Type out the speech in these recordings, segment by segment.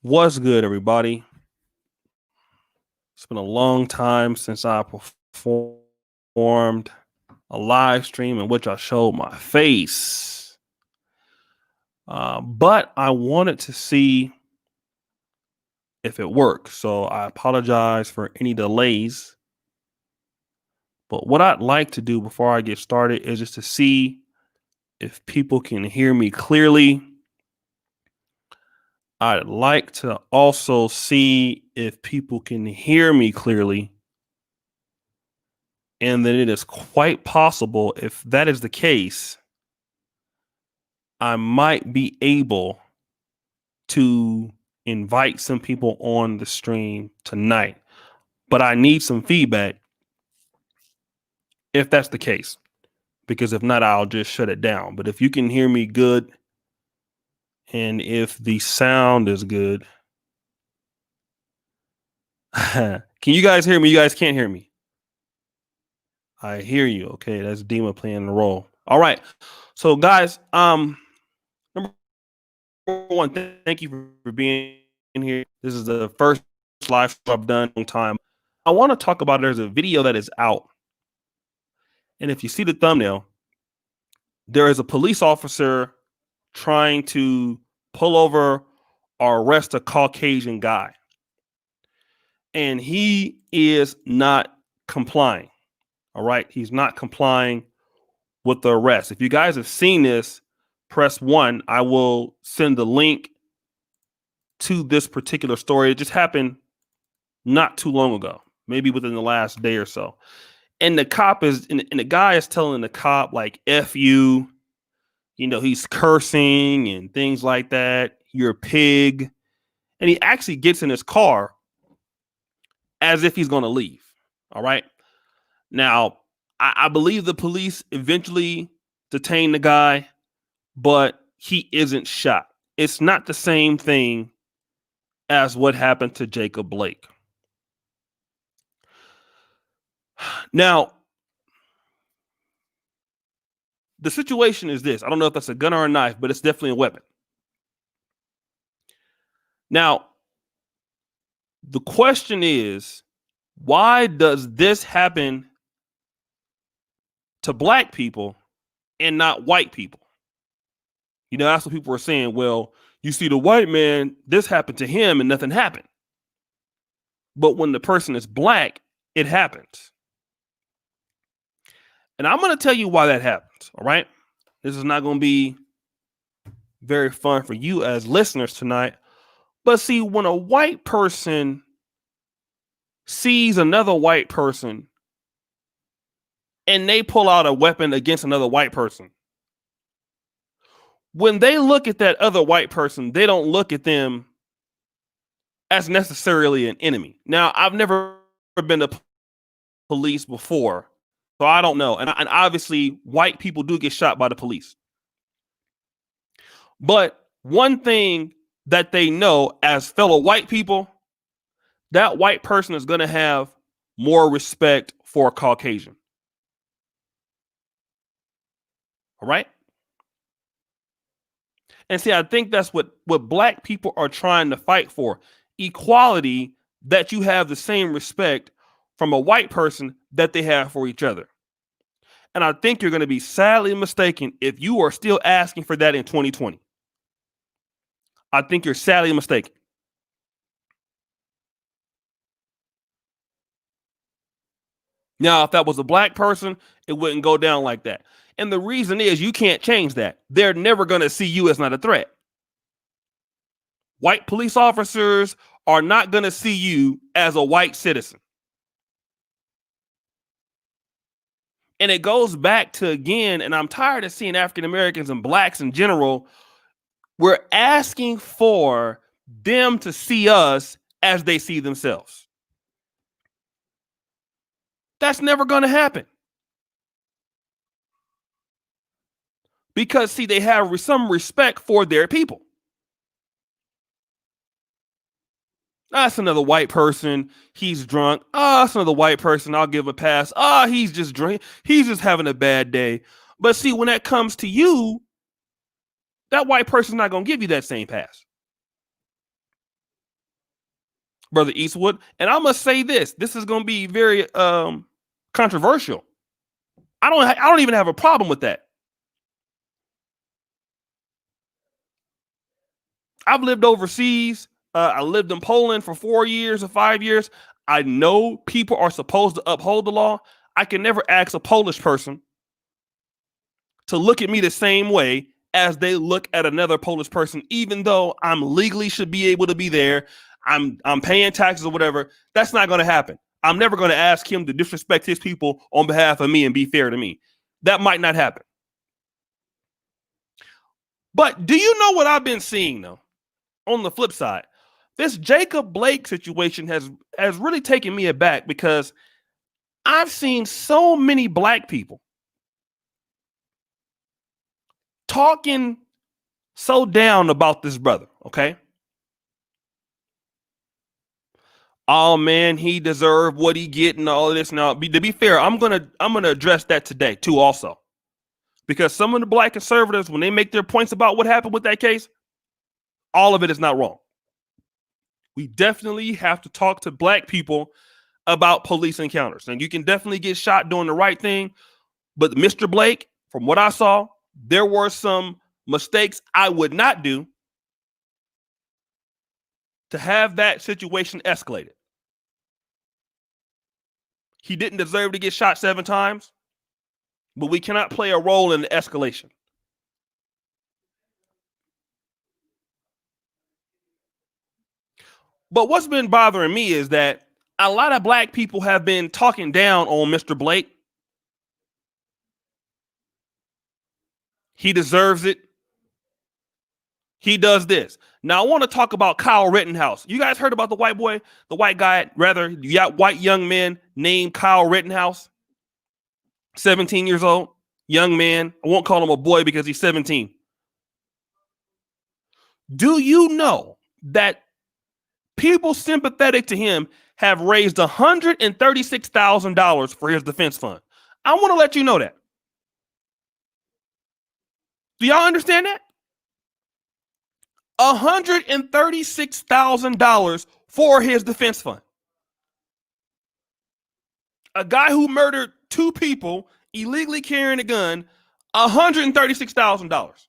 What's good, everybody? It's been a long time since I performed a live stream in which I showed my face. But I wanted to see if it works. So I apologize for any delays. But what I'd like to do before I get started is just to see if people can hear me clearly. I'd like to also see if people can hear me clearly. And then it is quite possible, if that is the case, I might be able to invite some people on the stream tonight. But I need some feedback if that's the case, because if not, I'll just shut it down. But if you can hear me good and if the sound is good, can you guys hear me? You guys can't hear me. I hear you. Okay, that's Dima playing the role. All right. So guys, number one, thank you for being here. This is the first live show I've done in a long time. I want to talk about there's a video that is out. And if you see the thumbnail, there is a police officer trying to pull over or arrest a Caucasian guy. And he is not complying. All right. He's not complying with the arrest. If you guys have seen this, press 1. I will send the link to this particular story. It just happened not too long ago, maybe within the last day or so. And the cop is, and the guy is telling the cop, like, F you, he's cursing and things like that. You're a pig. And he actually gets in his car as if he's going to leave. All right. Now, I believe the police eventually detain the guy, but he isn't shot. It's not the same thing as what happened to Jacob Blake. Now, the situation is this. I don't know if that's a gun or a knife, but it's definitely a weapon. Now, the question is, why does this happen to black people and not white people? That's what people are saying. Well, you see, the white man, this happened to him and nothing happened. But when the person is black, it happens. And I'm going to tell you why that happens. All right. This is not going to be very fun for you as listeners tonight. But see, when a white person sees another white person and they pull out a weapon against another white person, when they look at that other white person, they don't look at them as necessarily an enemy. Now, I've never been to police before, so I don't know. And obviously, white people do get shot by the police. But one thing that they know as fellow white people, that white person is going to have more respect for a Caucasian. All right. And see, I think that's what black people are trying to fight for. Equality, that you have the same respect from a white person that they have for each other. And I think you're going to be sadly mistaken if you are still asking for that in 2020. I think you're sadly mistaken. Now, if that was a black person, it wouldn't go down like that. And the reason is you can't change that. They're never going to see you as not a threat. White police officers are not going to see you as a white citizen. And it goes back to, again, and I'm tired of seeing African Americans and blacks in general, we're asking for them to see us as they see themselves. That's never going to happen. Because, see, they have some respect for their people. That's another white person. He's drunk. That's another white person. I'll give a pass. He's just drunk. He's just having a bad day. But see, when that comes to you, that white person's not going to give you that same pass. Brother Eastwood. And I must say this is going to be very controversial. I don't even have a problem with that. I've lived overseas. I lived in Poland for 4 years or 5 years. I know people are supposed to uphold the law. I can never ask a Polish person to look at me the same way as they look at another Polish person, even though I'm legally should be able to be there. I'm paying taxes or whatever. That's not going to happen. I'm never going to ask him to disrespect his people on behalf of me and be fair to me. That might not happen. But do you know what I've been seeing though? On the flip side, this Jacob Blake situation has really taken me aback because I've seen so many black people talking so down about this brother, okay? Oh man, he deserved what he get and all of this. Now, to be fair, I'm gonna address that today too, also, because some of the black conservatives, when they make their points about what happened with that case, all of it is not wrong. We definitely have to talk to black people about police encounters, and you can definitely get shot doing the right thing. But Mr. Blake, from what I saw, there were some mistakes I would not do to have that situation escalated. He didn't deserve to get shot 7 times, but we cannot play a role in the escalation. But what's been bothering me is that a lot of black people have been talking down on Mr. Blake. He deserves it. He does this. Now I want to talk about Kyle Rittenhouse. You guys heard about the white boy, the white guy, rather, white young man named Kyle Rittenhouse? 17 years old, young man. I won't call him a boy because he's 17. Do you know that people sympathetic to him have raised $136,000 for his defense fund? I want to let you know that. Do y'all understand that? $136,000 for his defense fund. A guy who murdered 2 people illegally carrying a gun, $136,000.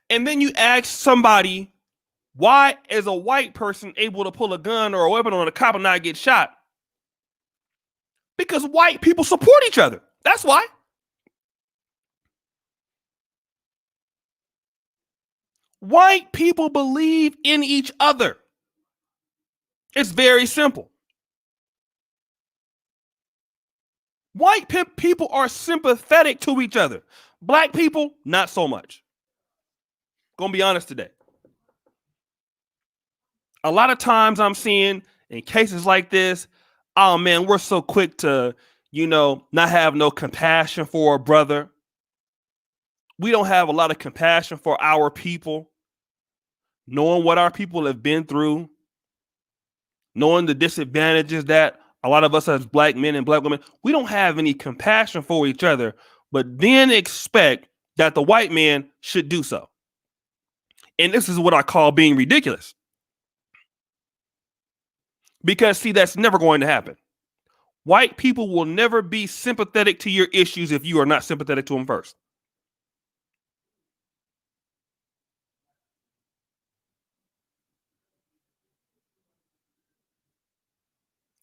And then you ask somebody, why is a white person able to pull a gun or a weapon on a cop and not get shot? Because white people support each other. That's why. White people believe in each other. It's very simple. White people are sympathetic to each other. Black people, not so much. Gonna be honest today. A lot of times I'm seeing in cases like this, oh man, we're so quick to, not have no compassion for a brother. We don't have a lot of compassion for our people, knowing what our people have been through, knowing the disadvantages that a lot of us as black men and black women, we don't have any compassion for each other, but then expect that the white man should do so. And this is what I call being ridiculous. Because, see, that's never going to happen. White people will never be sympathetic to your issues if you are not sympathetic to them first.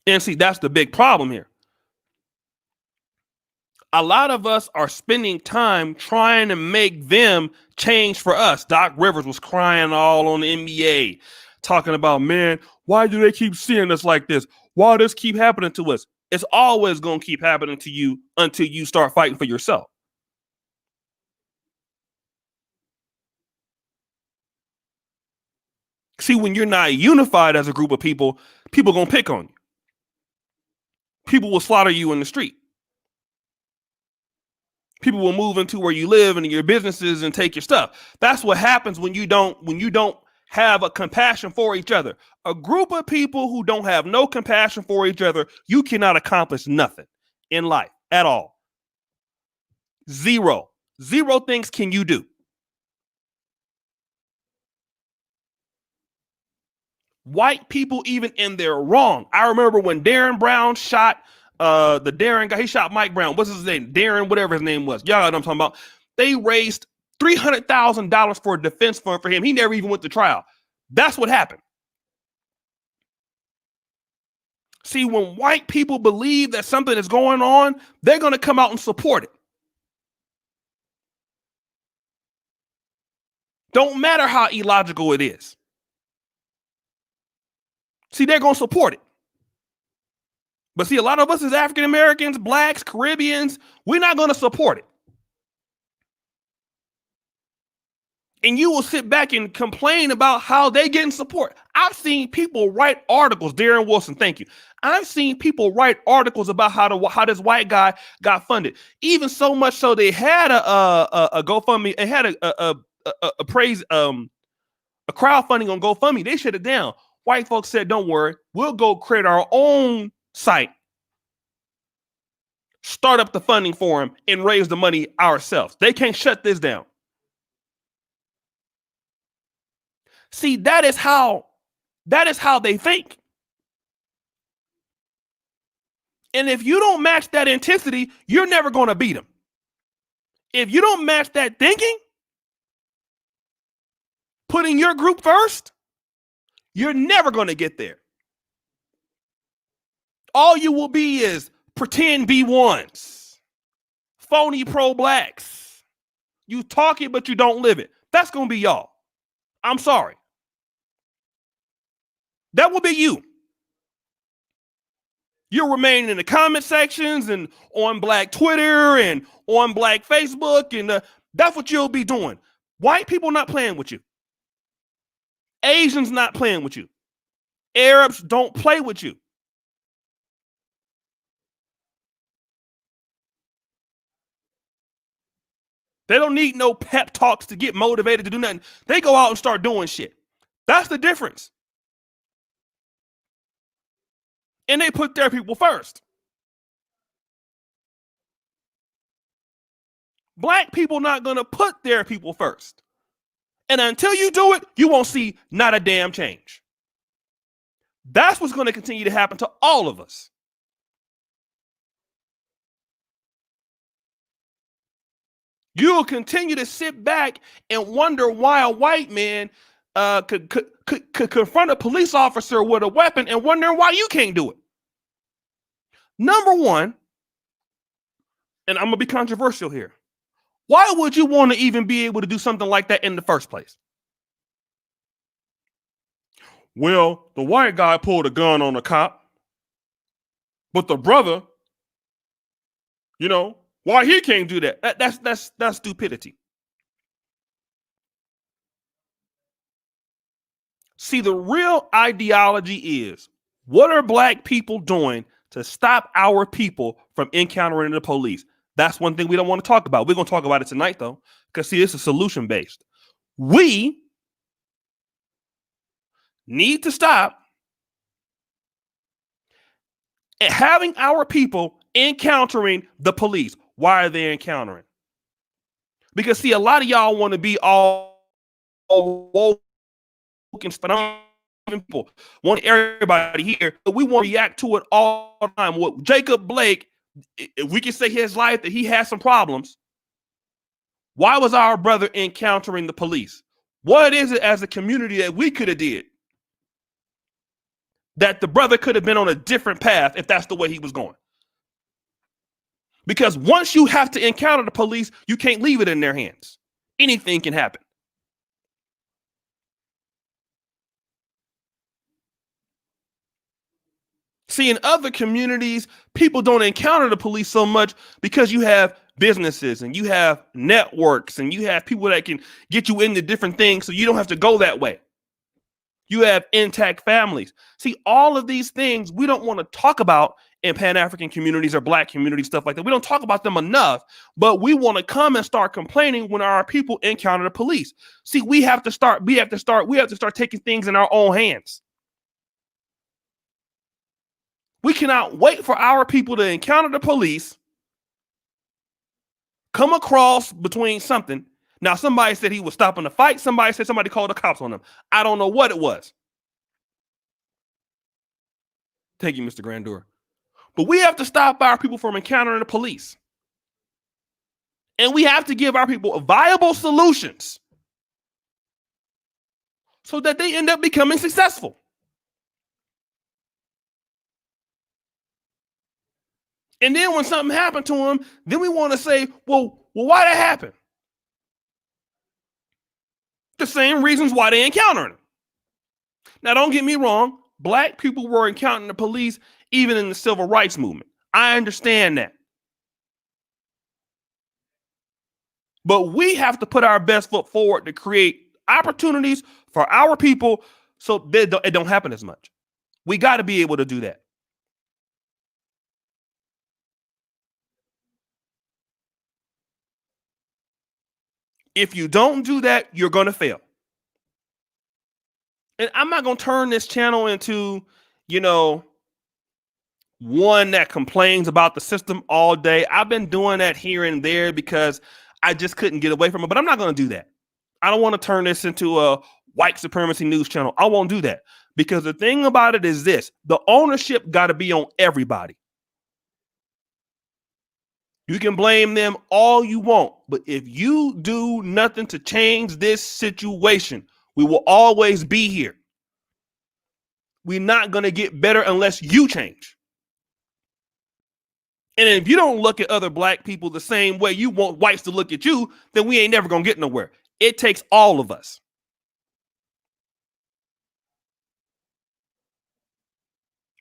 And see, that's the big problem here. A lot of us are spending time trying to make them change for us. Doc Rivers was crying all on the NBA, talking about, man, why do they keep seeing us like this? Why does this keep happening to us? It's always going to keep happening to you until you start fighting for yourself. See, when you're not unified as a group of people going to pick on you. People will slaughter you in the street. People will move into where you live and your businesses and take your stuff. That's what happens when you don't have a compassion for each other. A group of people who don't have no compassion for each other, you cannot accomplish nothing in life at all. Zero things can you do. White people, even in their wrong. I remember when Darren Brown shot the Darren guy, he shot Mike Brown. What's his name? Darren, whatever his name was. Y'all know what I'm talking about. They raised $300,000 for a defense fund for him. He never even went to trial. That's what happened. See, when white people believe that something is going on, they're going to come out and support it. Don't matter how illogical it is. See, they're going to support it. But see, a lot of us as African Americans, blacks, Caribbeans, we're not going to support it. And you will sit back and complain about how they getting support. I've seen people write articles, Darren Wilson, thank you. I've seen people write articles about how this white guy got funded. Even so much so they had a GoFundMe, they had a praise a crowdfunding on GoFundMe. They shut it down. White folks said, "Don't worry, we'll go create our own site, start up the funding for him, and raise the money ourselves. They can't shut this down." See, that is how they think. And if you don't match that intensity, you're never going to beat them. If you don't match that thinking, putting your group first, you're never going to get there. All you will be is pretend B1s, phony pro-blacks. You talk it, but you don't live it. That's going to be y'all. I'm sorry. That will be you. You'll remain in the comment sections and on Black Twitter and on Black Facebook, and that's what you'll be doing. White people not playing with you. Asians not playing with you. Arabs don't play with you. They don't need no pep talks to get motivated to do nothing. They go out and start doing shit. That's the difference. And they put their people first. Black people not going to put their people first. And until you do it, you won't see not a damn change. That's what's going to continue to happen to all of us. You will continue to sit back and wonder why a white man could confront a police officer with a weapon and wonder why you can't do it. Number one, and I'm going to be controversial here. Why would you want to even be able to do something like that in the first place? Well, the white guy pulled a gun on a cop, but the brother, why he can't do that? That's stupidity. See, the real ideology is, what are black people doing to stop our people from encountering the police? That's one thing we don't want to talk about. We're going to talk about it tonight, though, because, see, this is solution-based. We need to stop having our people encountering the police. Why are they encountering? Because, see, a lot of y'all want to be all woke and people want everybody here, but we want to react to it all the time. What Jacob Blake, if we can say his life that he has some problems, why was our brother encountering the police? What is it as a community that we could have did that the brother could have been on a different path if that's the way he was going? Because once you have to encounter the police, you can't leave it in their hands. Anything can happen. See, in other communities, people don't encounter the police so much because you have businesses and you have networks and you have people that can get you into different things so you don't have to go that way. You have intact families. See, all of these things we don't want to talk about in Pan-African communities or black communities, stuff like that. We don't talk about them enough, but we want to come and start complaining when our people encounter the police. See, we have to start taking things in our own hands. We cannot wait for our people to encounter the police, come across between something. Now, somebody said he was stopping a fight. Somebody said somebody called the cops on him. I don't know what it was. Thank you, Mr. Grandeur. But we have to stop our people from encountering the police. And we have to give our people viable solutions so that they end up becoming successful. And then when something happened to them, then we want to say, well, why that happened? The same reasons why they encountered them. Now, don't get me wrong. Black people were encountering the police even in the civil rights movement. I understand that. But we have to put our best foot forward to create opportunities for our people so that it don't happen as much. We got to be able to do that. If you don't do that, you're going to fail. And I'm not going to turn this channel into, one that complains about the system all day. I've been doing that here and there because I just couldn't get away from it, but I'm not going to do that. I don't want to turn this into a white supremacy news channel. I won't do that because the thing about it is this: the ownership got to be on everybody. You can blame them all you want, but if you do nothing to change this situation, we will always be here. We're not going to get better unless you change. And if you don't look at other black people the same way you want whites to look at you, then we ain't never going to get nowhere. It takes all of us.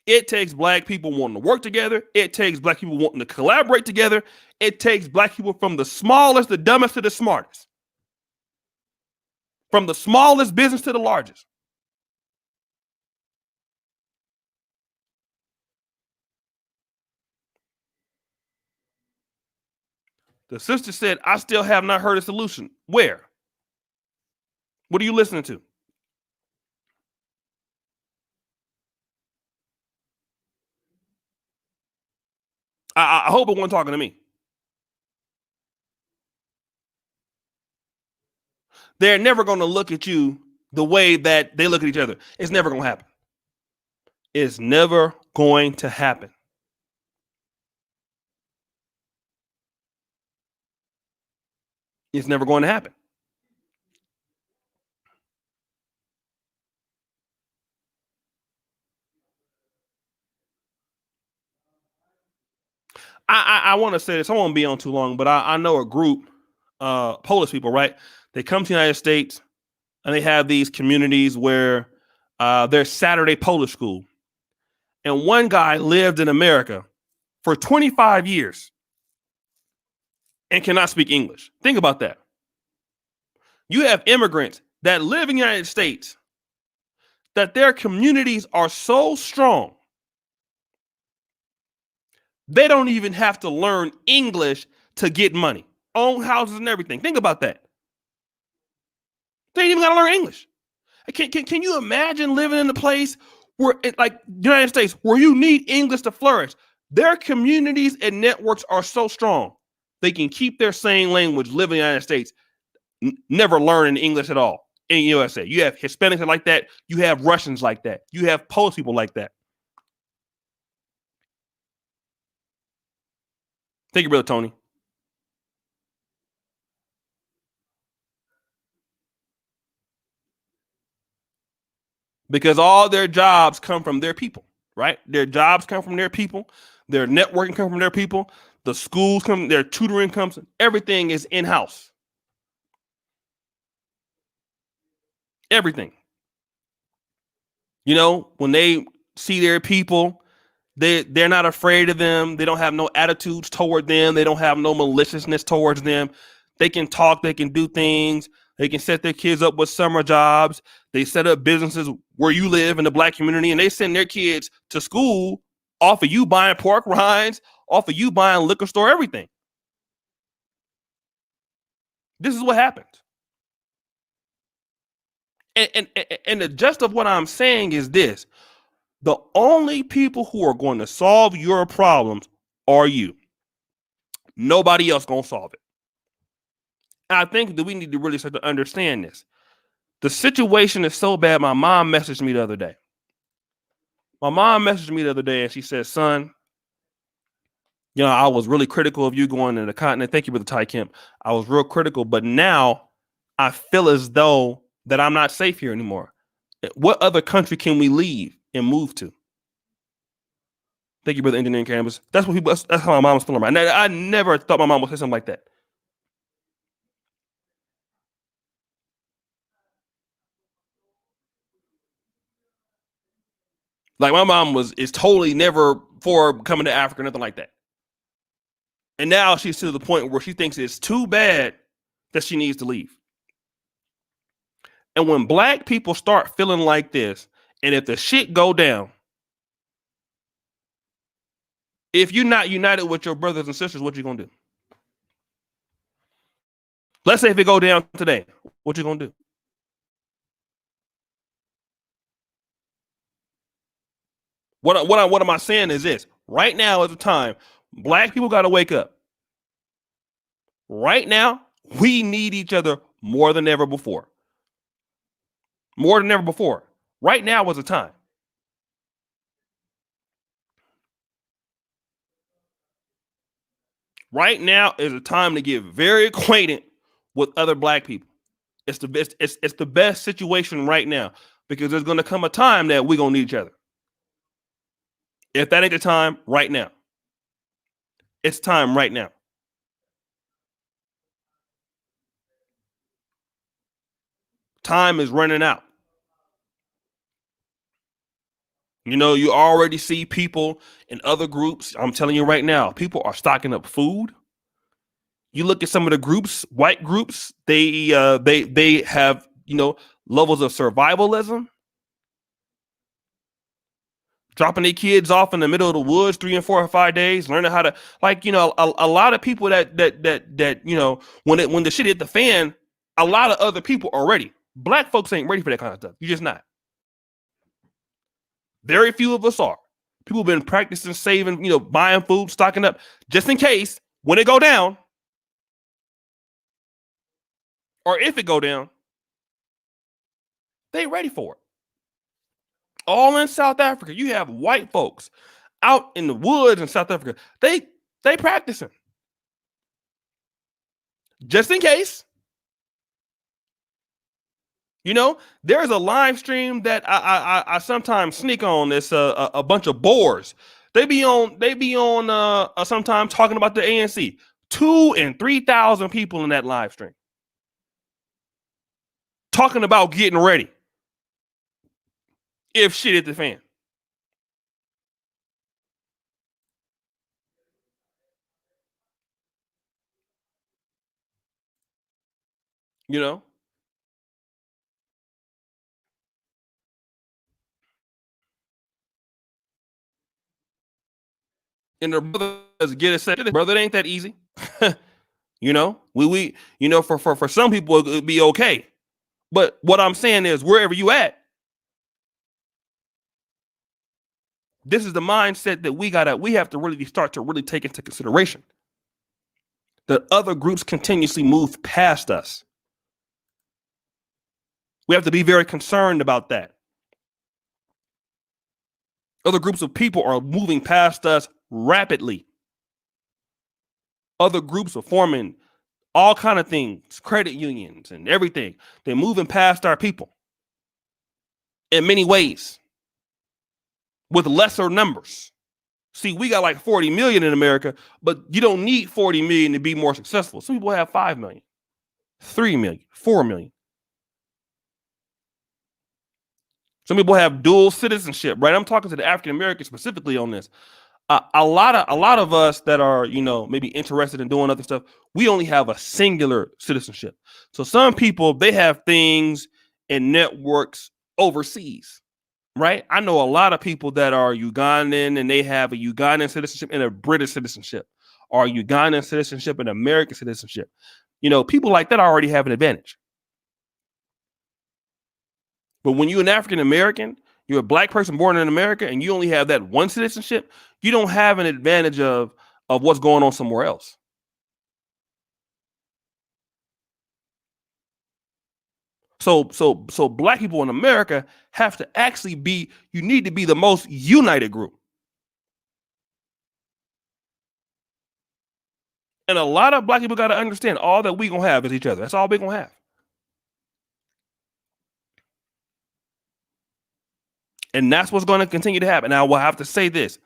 It takes black people wanting to work together. It takes black people wanting to collaborate together. It takes black people from the smallest, the dumbest to the smartest. From the smallest business to the largest. The sister said, I still have not heard a solution. Where? What are you listening to? I hope it wasn't talking to me. They're never going to look at you the way that they look at each other. It's never going to happen. It's never going to happen. It's never going to happen. I want to say this. I won't be on too long, but I know a group, Polish people, right? They come to the United States and they have these communities where there's Saturday Polish school. And one guy lived in America for 25 years and cannot speak English. Think about that. You have immigrants that live in the United States that their communities are so strong they don't even have to learn English to get money. Own houses and everything. Think about that. They ain't even got to learn English. Can you imagine living in a place where, like the United States, where you need English to flourish? Their communities and networks are so strong. They can keep their same language, live in the United States, never learning English at all in the USA. You have Hispanics like that. You have Russians like that. You have Polish people like that. Thank you, brother Tony. Because all their jobs come from their people, right? Their jobs come from their people. Their networking come from their people. The schools come, their tutoring comes. Everything is in-house. Everything. When they see their people, they're not afraid of them. They don't have no attitudes toward them. They don't have no maliciousness towards them. They can talk. They can do things. They can set their kids up with summer jobs. They set up businesses where you live in the black community, and they send their kids to school off of you buying pork rinds, off of you buying liquor store, everything. This is what happens. And the gist of what I'm saying is this: the only people who are going to solve your problems are you. Nobody else going to solve it. And I think that we need to really start to understand this. The situation is so bad. My mom messaged me the other day. My mom messaged me the other day and she said, son, I was really critical of you going to the continent. Thank you for the Thai camp. I was real critical, but now I feel as though that I'm not safe here anymore. What other country can we leave and move to? Thank you, brother engineering campus. That's what people. That's how my mom was feeling right. I never thought my mom would say something like that. Like my mom is totally never for coming to Africa, nothing like that. And now she's to the point where she thinks it's too bad that she needs to leave. And when black people start feeling like this, and if the shit go down, if you're not united with your brothers and sisters, what you gonna do? Let's say if it go down today, what you gonna do? What am I saying is this: right now is the time. Black people got to wake up. Right now, we need each other more than ever before. More than ever before. Right now was the time. Right now is a time to get very acquainted with other black people. It's the best. It's the best situation right now because there's going to come a time that we're going to need each other. If that ain't the time, right now. It's time right now. Time is running out. You already see people in other groups. I'm telling you right now, people are stocking up food. You look at some of the groups, white groups, they have, levels of survivalism, dropping their kids off in the middle of the woods 3 and 4 or 5 days, learning how to, like, a lot of people that when the shit hit the fan, a lot of other people are ready. Black folks ain't ready for that kind of stuff. You're just not. Very few of us are. People have been practicing saving, buying food, stocking up, just in case when it go down, or if it go down, they ready for it. All in South Africa, you have white folks out in the woods in South Africa. They practicing just in case. There's a live stream that I sometimes sneak on. This a bunch of boars. They be on sometimes talking about the ANC. 2,000 and 3,000 people in that live stream talking about getting ready if shit hit the fan. You know, and their brothers get it said, brother, it ain't that easy. We for some people it would be okay. But what I'm saying is wherever you at, this is the mindset that we have to really start to really take into consideration. That other groups continuously move past us. We have to be very concerned about that. Other groups of people are moving past us rapidly. Other groups are forming all kind of things, credit unions and everything. They're moving past our people in many ways with lesser numbers. See, we got like 40 million in America, but you don't need 40 million to be more successful. Some people have 5 million, 3 million, 4 million. Some people have dual citizenship, right? I'm talking to the African Americans specifically on this. A lot of us that are, maybe interested in doing other stuff, we only have a singular citizenship. So some people, they have things and networks overseas, right? I know a lot of people that are Ugandan and they have a Ugandan citizenship and a British citizenship, or Ugandan citizenship and American citizenship. People like that already have an advantage. But when you're an African American, you're a black person born in America, and you only have that one citizenship, you don't have an advantage of what's going on somewhere else. So black people in America have to actually be, you need to be the most united group. And a lot of black people got to understand all that we gonna have is each other. That's all we gonna have. And that's what's going to continue to happen. Now, we'll have to say this.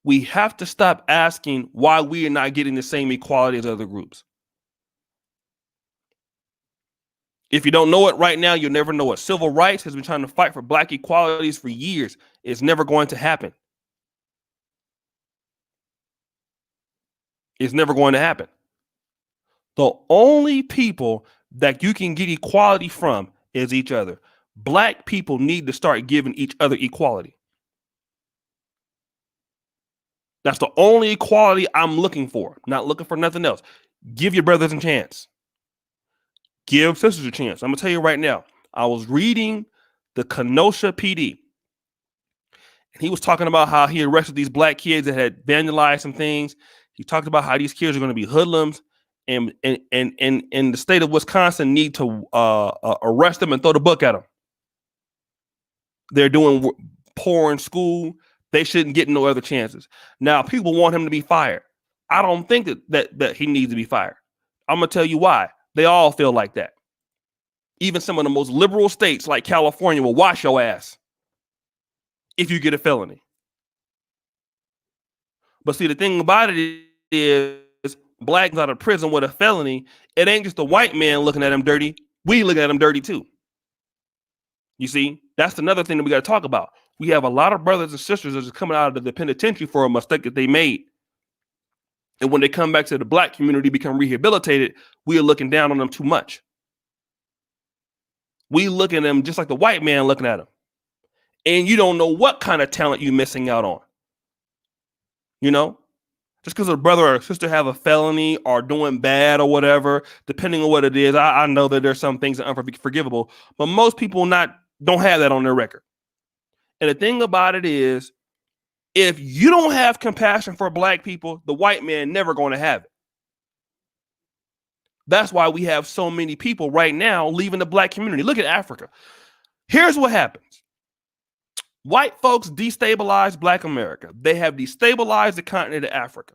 We have to stop asking why we are not getting the same equality as other groups. If you don't know it right now, you'll never know it. Civil rights has been trying to fight for black equalities for years. It's never going to happen. It's never going to happen. The only people that you can get equality from is each other. Black people need to start giving each other equality. That's the only equality I'm looking for. Not looking for nothing else. Give your brothers a chance. Give sisters a chance. I'm going to tell you right now. I was reading the Kenosha PD. And he was talking about how he arrested these black kids that had vandalized some things. He talked about how these kids are going to be hoodlums. And the state of Wisconsin need to arrest them and throw the book at them. They're doing poor in school. They shouldn't get no other chances. Now, people want him to be fired. I don't think that he needs to be fired. I'm going to tell you why. They all feel like that. Even some of the most liberal states like California will wash your ass if you get a felony. But see, the thing about it is black out of prison with a felony, it ain't just the white man looking at him dirty. We look at him dirty too. You see, that's another thing that we got to talk about. We have a lot of brothers and sisters that are coming out of the penitentiary for a mistake that they made. And when they come back to the black community, become rehabilitated, we are looking down on them too much. We look at them just like the white man looking at them. And you don't know what kind of talent you're missing out on. You know, just because a brother or a sister have a felony or doing bad or whatever, depending on what it is, I know that there's some things that are unforgivable, but most people don't have that on their record. And the thing about it is, if you don't have compassion for black people, the white man never going to have it. That's why we have so many people right now leaving the black community. Look at Africa. Here's what happens. White folks destabilize black America. They have destabilized the continent of Africa.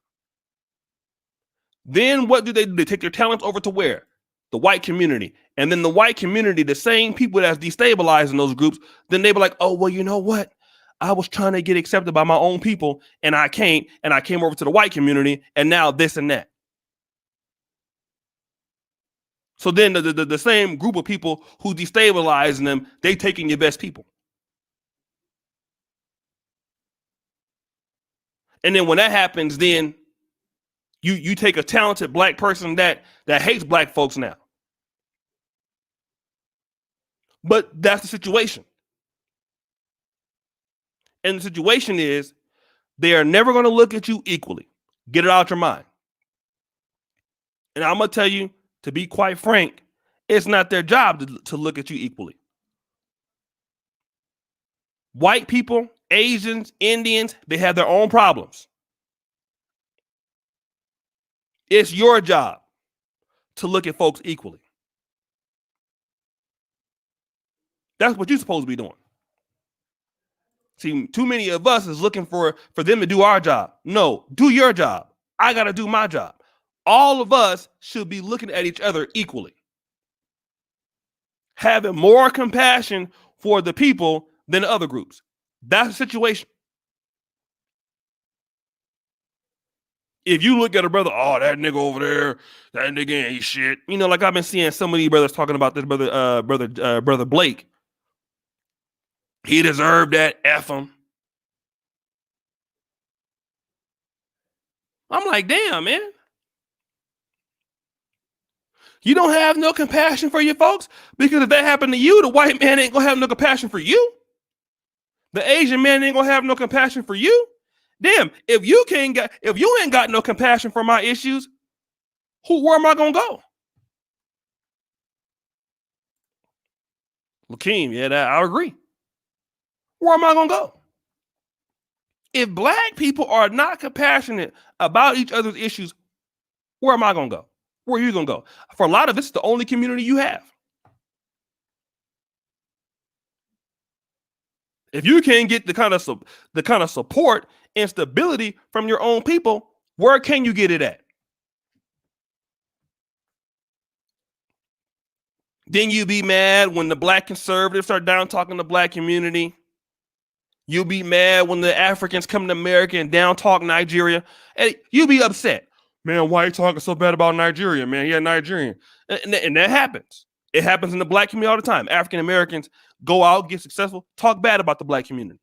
Then what do? They take their talents over to where? The white community. And then the white community, the same people that's destabilizing those groups, then they be like, oh, well, you know what? I was trying to get accepted by my own people and I can't. And I came over to the white community and now this and that. So then the same group of people who destabilizing them, they taking your best people. And then when that happens, then you take a talented black person that hates black folks now. But that's the situation. And the situation is they are never going to look at you equally. Get it out your mind. And I'm going to tell you, to be quite frank, it's not their job to look at you equally. White people, Asians, Indians, they have their own problems. It's your job to look at folks equally. That's what you're supposed to be doing. See, too many of us is looking for them to do our job. No, do your job. I got to do my job. All of us should be looking at each other equally. Having more compassion for the people than the other groups. That's the situation. If you look at a brother, oh, that nigga over there, that nigga ain't shit. You know, like I've been seeing some of these brothers talking about this brother Blake. He deserved that. F him. I'm like, damn, man. You don't have no compassion for your folks? Because if that happened to you, the white man ain't gonna have no compassion for you. The Asian man ain't gonna have no compassion for you. Damn, if you ain't got no compassion for my issues, where am I gonna go? Lakeem, yeah, I agree. Where am I gonna go? If black people are not compassionate about each other's issues, where am I gonna go? Where are you gonna go? For a lot of it's the only community you have. If you can't get the kind of support and stability from your own people, where can you get it at? Then you be mad when the black conservatives start down talking the black community. You'll be mad when the Africans come to America and down talk Nigeria. And you'll be upset. Man, why are you talking so bad about Nigeria, man? Yeah, Nigerian. And that happens. It happens in the black community all the time. African Americans go out, get successful, talk bad about the black community.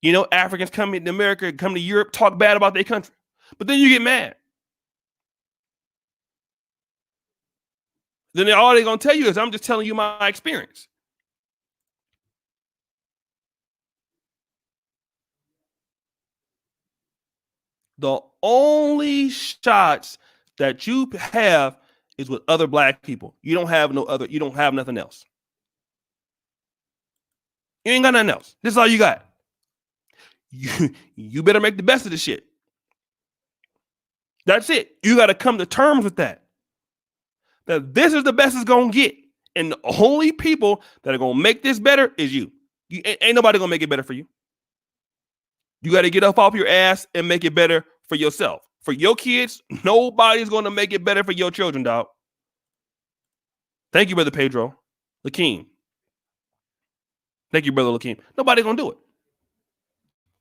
You know, Africans come to America, come to Europe, talk bad about their country. But then you get mad. Then all they're going to tell you is, I'm just telling you my experience. The only shots that you have is with other black people. You don't have nothing else. You ain't got nothing else. This is all you got. You better make the best of this shit. That's it. You got to come to terms with that. That this is the best it's going to get. And the only people that are going to make this better is you. Ain't nobody going to make it better for you. You got to get up off your ass and make it better for yourself. For your kids, nobody's going to make it better for your children, dog. Thank you, Brother Pedro. Lakeem. Thank you, Brother Lakeem. Nobody's going to do it.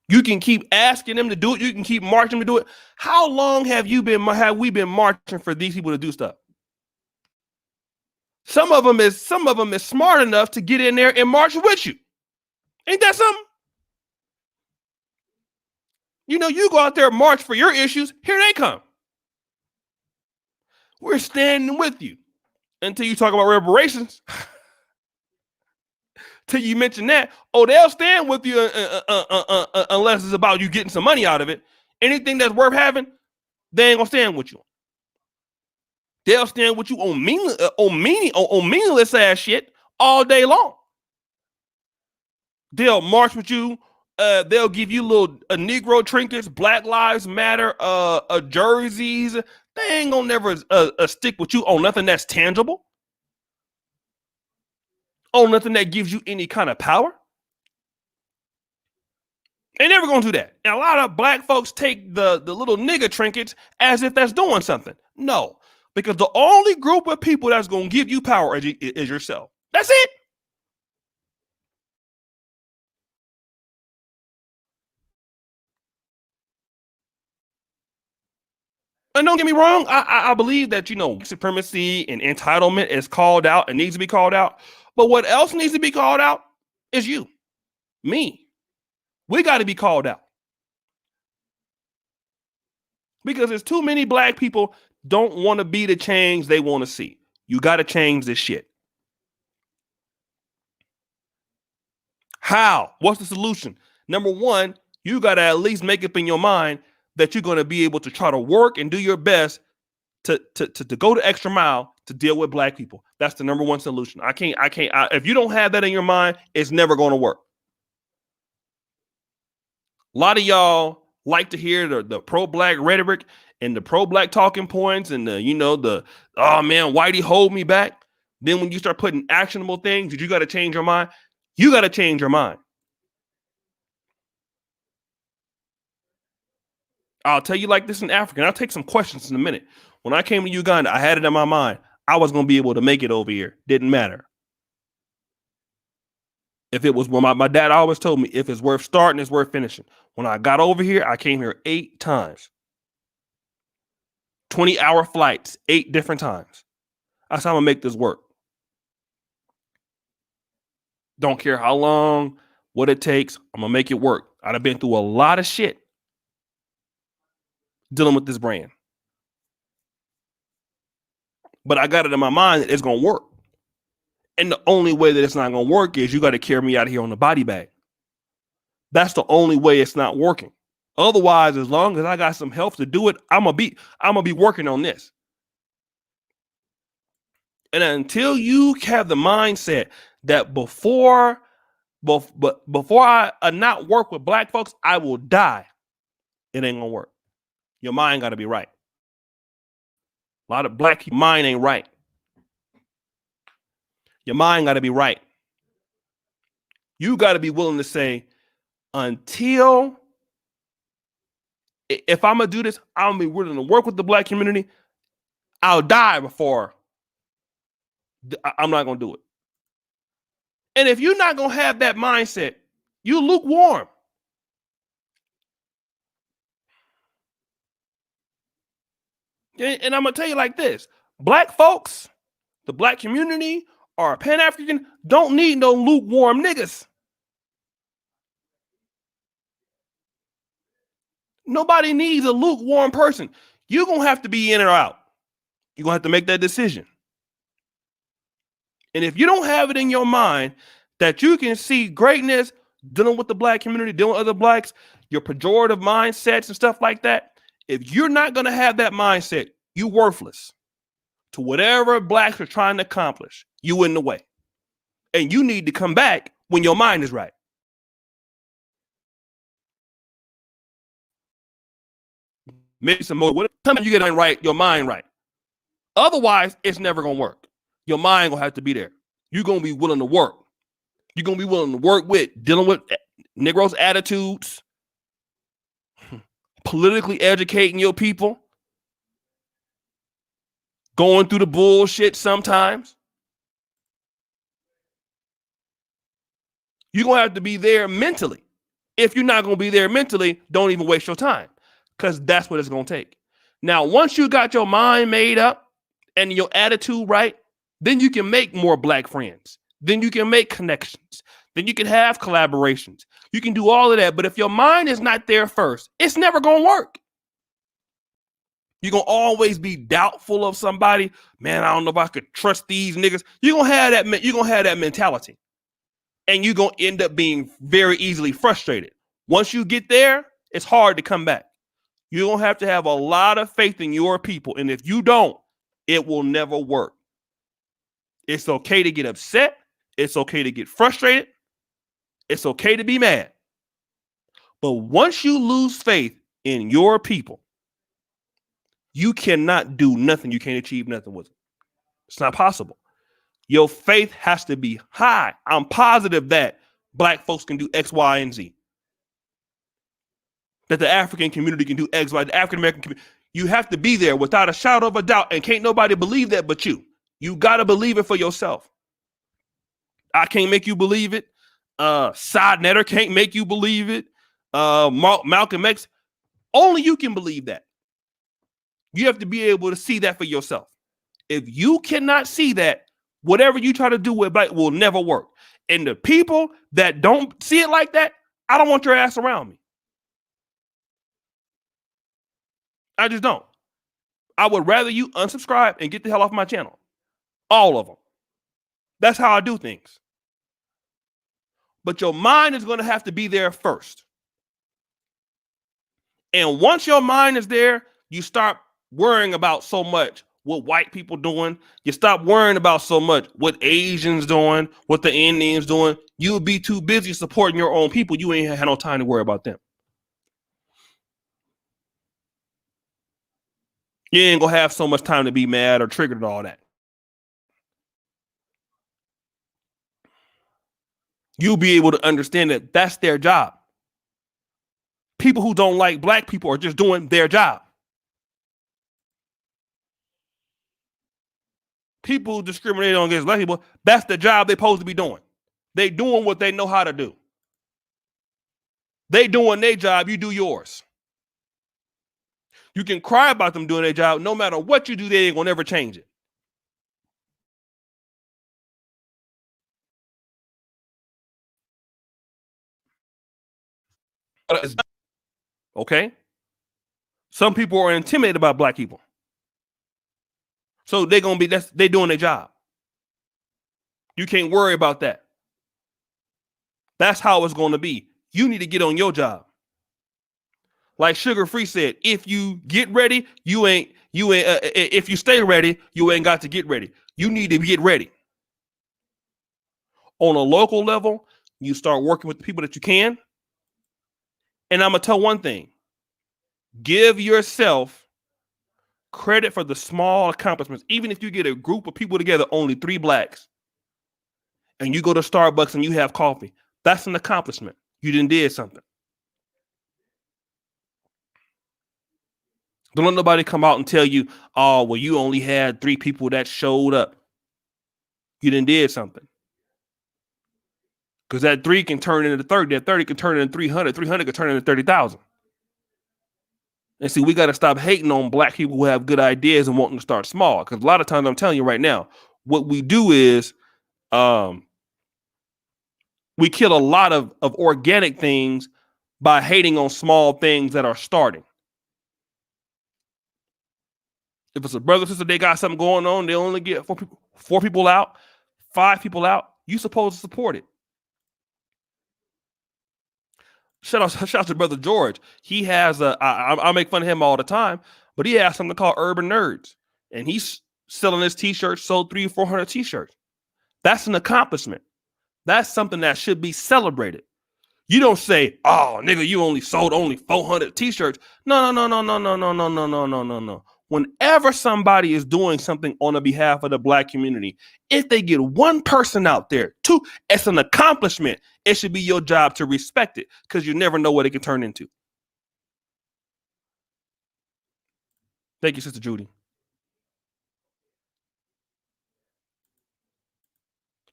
You can keep asking them to do it. You can keep marching to do it. How long have we been marching for these people to do stuff? Some of them is smart enough to get in there and march with you. Ain't that something? You know, you go out there and march for your issues. Here they come. We're standing with you until you talk about reparations. Till you mention that, they'll stand with you unless it's about you getting some money out of it. Anything that's worth having, they ain't gonna stand with you. They'll stand with you on meaningless ass shit all day long. They'll march with you. They'll give you little Negro trinkets, Black Lives Matter, jerseys. They ain't gonna never stick with you on nothing that's tangible, on nothing that gives you any kind of power. They never gonna do that. And a lot of black folks take the little nigga trinkets as if that's doing something. No, because the only group of people that's gonna give you power is yourself. That's it. And don't get me wrong, I believe that, supremacy and entitlement is called out and needs to be called out. But what else needs to be called out is you, me. We got to be called out. Because there's too many black people don't want to be the change they want to see. You got to change this shit. How? What's the solution? Number one, you got to at least make up in your mind that you're going to be able to try to work and do your best to go the extra mile to deal with black people. That's the number one solution. If you don't have that in your mind, it's never going to work. A lot of y'all like to hear the pro-black rhetoric and the pro-black talking points and oh man, Whitey hold me back. Then when you start putting actionable things, you got to change your mind. You got to change your mind. I'll tell you like this in Africa. And I'll take some questions in a minute. When I came to Uganda, I had it in my mind. I was going to be able to make it over here. Didn't matter. If it was, my dad always told me, if it's worth starting, it's worth finishing. When I got over here, I came here 8 times. 20-hour flights, 8 different times. I said, I'm going to make this work. Don't care how long, what it takes. I'm going to make it work. I've been through a lot of shit dealing with this brand. But I got it in my mind that it's going to work. And the only way that it's not going to work is you got to carry me out of here on the body bag. That's the only way it's not working. Otherwise, as long as I got some health to do it, I'm gonna be working on this. And until you have the mindset that before I not work with black folks, I will die, it ain't gonna work. Your mind got to be right. A lot of black people mind ain't right. Your mind got to be right. You got to be willing to say, until if I'm gonna do this, I'm gonna be willing to work with the black community. I'll die before I'm not gonna do it. And if you're not gonna have that mindset, you lukewarm. And I'm gonna tell you like this: black folks, the black community, or Pan African don't need no lukewarm niggas. Nobody needs a lukewarm person. You're gonna have to be in or out. You're gonna have to make that decision. And if you don't have it in your mind that you can see greatness dealing with the black community, dealing with other blacks, your pejorative mindsets and stuff like that, if you're not going to have that mindset, you're worthless to whatever blacks are trying to accomplish. You in the way. And you need to come back when your mind is right. Maybe some more. Sometimes you get right, your mind right. Otherwise, it's never going to work. Your mind going to have to be there. You're going to be willing to work. You're going to be willing to work with dealing with Negroes' attitudes, politically educating your people, going through the bullshit sometimes. You're going to have to be there mentally. If you're not going to be there mentally, don't even waste your time, because that's what it's going to take. Now, once you got your mind made up and your attitude right, then you can make more black friends. Then you can make connections. Then you can have collaborations. You can do all of that. But if your mind is not there first, it's never going to work. You're going to always be doubtful of somebody. Man, I don't know if I could trust these niggas. You're going to have that mentality. And you're going to end up being very easily frustrated. Once you get there, it's hard to come back. You're going to have a lot of faith in your people. And if you don't, it will never work. It's okay to get upset. It's okay to get frustrated. It's okay to be mad. But once you lose faith in your people, you cannot do nothing. You can't achieve nothing with it. It's not possible. Your faith has to be high. I'm positive that black folks can do X, Y, and Z. That the African community can do X, Y, the African American community. You have to be there without a shadow of a doubt, and can't nobody believe that but you. You got to believe it for yourself. I can't make you believe it. Side Netter can't make you believe it. Malcolm X, only you can believe that. You have to be able to see that for yourself. If you cannot see that, whatever you try to do with black will never work. And the people that don't see it like that, I don't want your ass around me. I just don't. I would rather you unsubscribe and get the hell off my channel. All of them. That's how I do things. But your mind is going to have to be there first. And once your mind is there, you start worrying about so much what white people doing. You stop worrying about so much what Asians doing, what the Indians doing. You'll be too busy supporting your own people. You ain't had no time to worry about them. You ain't gonna have so much time to be mad or triggered and all that. You'll be able to understand that that's their job. People who don't like black people are just doing their job. People who discriminate against black people, that's the job they're supposed to be doing. They doing what they know how to do. They doing their job, you do yours. You can cry about them doing their job. No matter what you do, they ain't gonna never change it. Okay? Some people are intimidated by black people. So they're gonna be they doing their job. You can't worry about that. That's how it's gonna be. You need to get on your job. Like Sugar Free said, if you get ready, if you stay ready, you ain't got to get ready. You need to get ready. On a local level, you start working with the people that you can. And I'm gonna tell one thing: give yourself credit for the small accomplishments. Even if you get a group of people together, only 3 blacks, and you go to Starbucks and you have coffee, That's an accomplishment. You did something. Don't let nobody come out and tell you, oh, well, you only had 3 people that showed up. You did something. Because that 3 can turn into 30. That 30 can turn into 300. 300 can turn into 30,000. And see, we got to stop hating on black people who have good ideas and wanting to start small. Because a lot of times, I'm telling you right now, what we do is we kill a lot of organic things by hating on small things that are starting. If it's a brother sister, they got something going on, they only get 4 people out, 5 people out, you supposed to support it. Shout out to brother George. He has I make fun of him all the time, but he has something called Urban Nerds, and he's selling his t-shirts, sold 300-400 t-shirts. That's an accomplishment. That's something that should be celebrated. You don't say, "Oh, nigga, you only sold 400 t-shirts." No. Whenever somebody is doing something on the behalf of the black community, if they get one person out there, 2, it's an accomplishment. It should be your job to respect it, because you never know what it can turn into. Thank you, Sister Judy.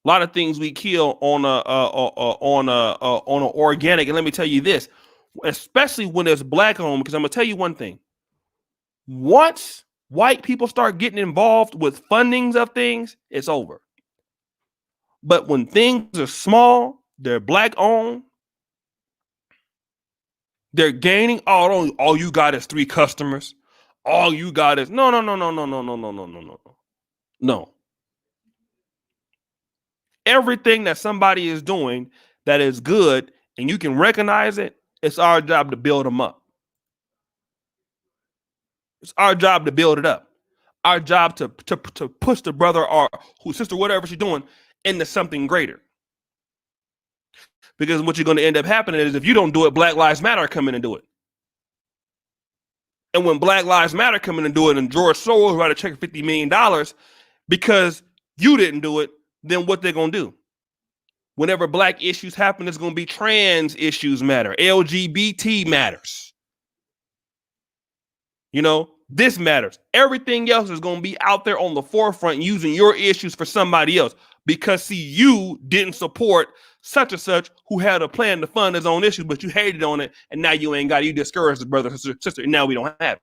A lot of things we kill on an organic, and let me tell you this, especially when it's black owned, because I'm gonna tell you one thing. Once white people start getting involved with fundings of things, it's over. But when things are small, they're black owned, they're gaining. Oh, all you got is 3 customers. All you got is no. Everything that somebody is doing that is good and you can recognize it, it's our job to build them up. It's our job to build it up. Our job to push the brother or who sister, whatever she's doing, into something greater. Because what you're going to end up happening is, if you don't do it, Black Lives Matter come in and do it. And when Black Lives Matter come in and do it, and George Soros write a check for $50 million because you didn't do it, then what they're going to do? Whenever black issues happen, it's going to be trans issues matter. LGBT matters. You know, this matters. Everything else is going to be out there on the forefront using your issues for somebody else. Because, see, you didn't support such and such who had a plan to fund his own issues, but you hated on it, and now you ain't got it. You discouraged the brother, sister, and now we don't have it.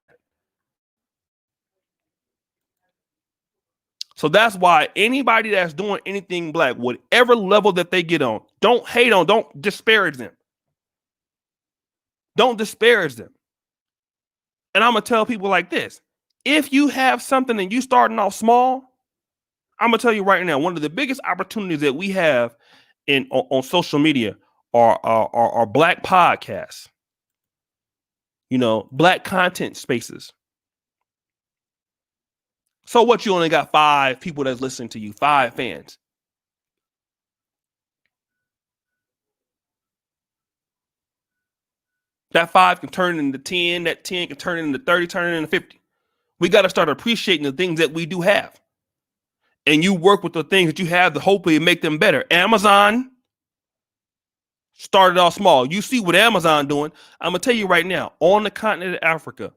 So that's why anybody that's doing anything black, whatever level that they get on, don't hate on, don't disparage them. Don't disparage them. And I'm going to tell people like this. If you have something and you starting off small, I'm going to tell you right now, one of the biggest opportunities that we have on social media are black podcasts, you know, black content spaces. So what, you only got 5 people that's listening to you, 5 fans. That 5 can turn into 10, that 10 can turn into 30, turn into 50. We got to start appreciating the things that we do have. And you work with the things that you have to hopefully make them better. Amazon started off small. You see what Amazon doing. I'm going to tell you right now, on the continent of Africa,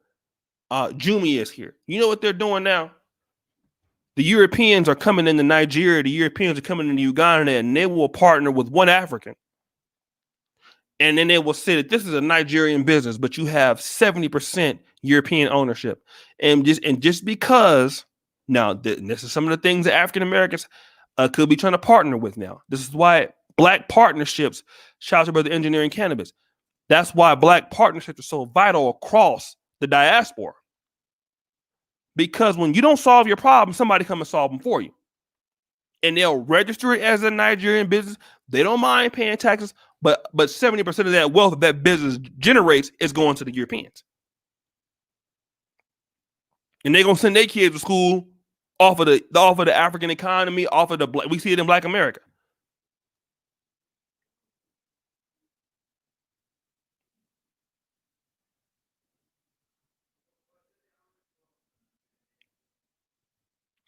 Jumia is here. You know what they're doing now? The Europeans are coming into Nigeria. The Europeans are coming into Uganda, and they will partner with one African. And then they will say that this is a Nigerian business, but you have 70% European ownership. And just because, now this is some of the things that African Americans could be trying to partner with now. This is why black partnerships, shout out to Brother Engineering Cannabis. That's why black partnerships are so vital across the diaspora. Because when you don't solve your problem, somebody come and solve them for you. And they'll register it as a Nigerian business. They don't mind paying taxes, but 70% of that wealth that business generates is going to the Europeans. And they're gonna send their kids to school off of the African economy, off of we see it in Black America.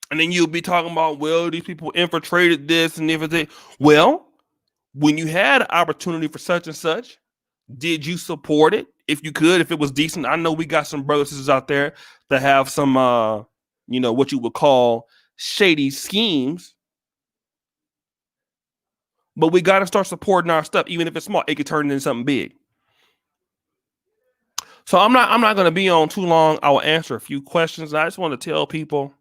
And then you'll be talking about, well, these people infiltrated this and everything. Well, When you had an opportunity for such and such, did you support it? If you could, if it was decent. I know we got some brothers and sisters out there that have some what you would call shady schemes. But we got to start supporting our stuff, even if it's small. It could turn into something big. So I'm not going to be on too long. I will answer a few questions. I just want to tell people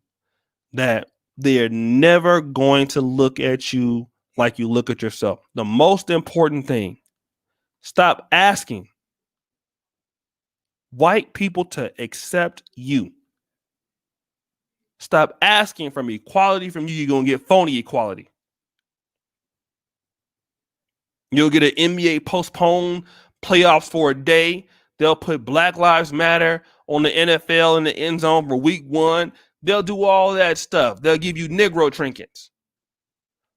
that they're never going to look at you like you look at yourself. The most important thing, stop asking white people to accept you. Stop asking for equality from you. You're going to get phony equality. You'll get an NBA postponed playoffs for a day. They'll put Black Lives Matter on the NFL in the end zone for week 1. They'll do all that stuff. They'll give you Negro trinkets.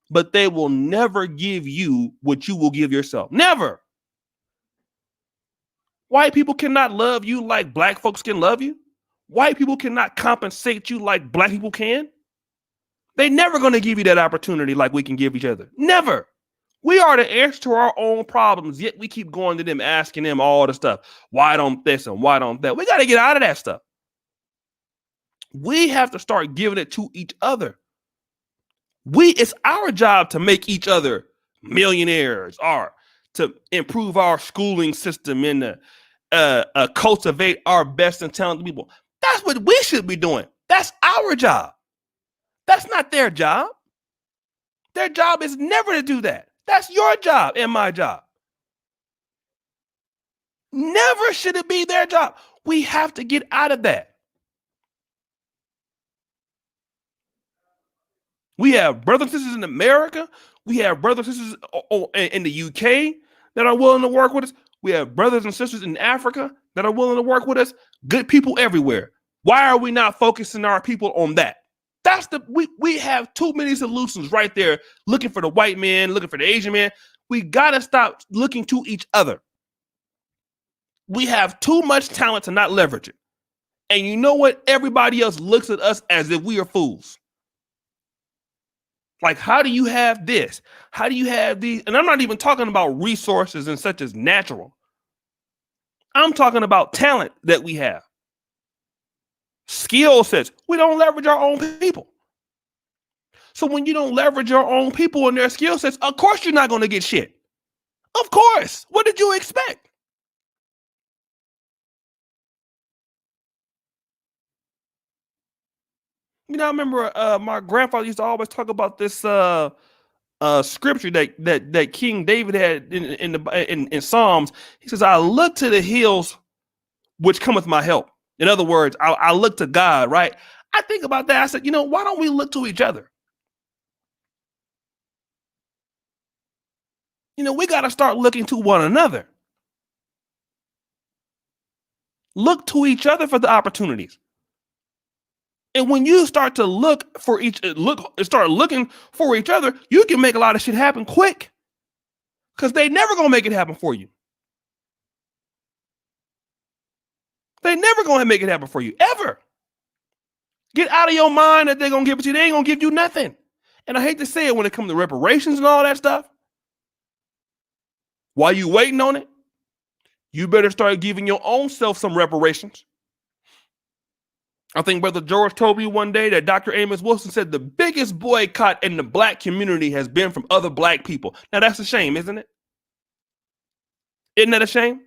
But they will never give you what you will give yourself. Never. White people cannot love you like black folks can love you. White people cannot compensate you like black people can. They're never going to give you that opportunity like we can give each other. Never. We are the answer to our own problems, yet we keep going to them, asking them all the stuff. Why don't this and why don't that? We got to get out of that stuff. We have to start giving it to each other. It's our job to make each other millionaires, or to improve our schooling system and to cultivate our best and talented people. That's what we should be doing. That's our job. That's not their job. Their job is never to do that. That's your job and my job. Never should it be their job. We have to get out of that. We have brothers and sisters in America. We have brothers and sisters in the UK that are willing to work with us. We have brothers and sisters in Africa that are willing to work with us. Good people everywhere. Why are we not focusing our people on that? We have too many solutions right there, looking for the white man, looking for the Asian man. We got to stop looking to each other. We have too much talent to not leverage it. And you know what? Everybody else looks at us as if we are fools. Like, how do you have this? How do you have these? And I'm not even talking about resources and such as natural. I'm talking about talent that we have. Skill sets. We don't leverage our own people. So when you don't leverage your own people and their skill sets, of course you're not going to get shit. Of course. What did you expect? I remember my grandfather used to always talk about this scripture that King David had in Psalms. He says, "I look to the hills, which cometh my help." In other words, I look to God, right? I think about that. I said, why don't we look to each other? We got to start looking to one another. Look to each other for the opportunities. And when you start to start looking for each other, you can make a lot of shit happen quick. Because they never gonna make it happen for you. They never gonna make it happen for you, ever. Get out of your mind that they're gonna give it to you. They ain't gonna give you nothing. And I hate to say it when it comes to reparations and all that stuff. While you waiting on it, you better start giving your own self some reparations. I think Brother George told me one day that Dr. Amos Wilson said the biggest boycott in the black community has been from other black people. Now that's a shame, isn't it? Isn't that a shame?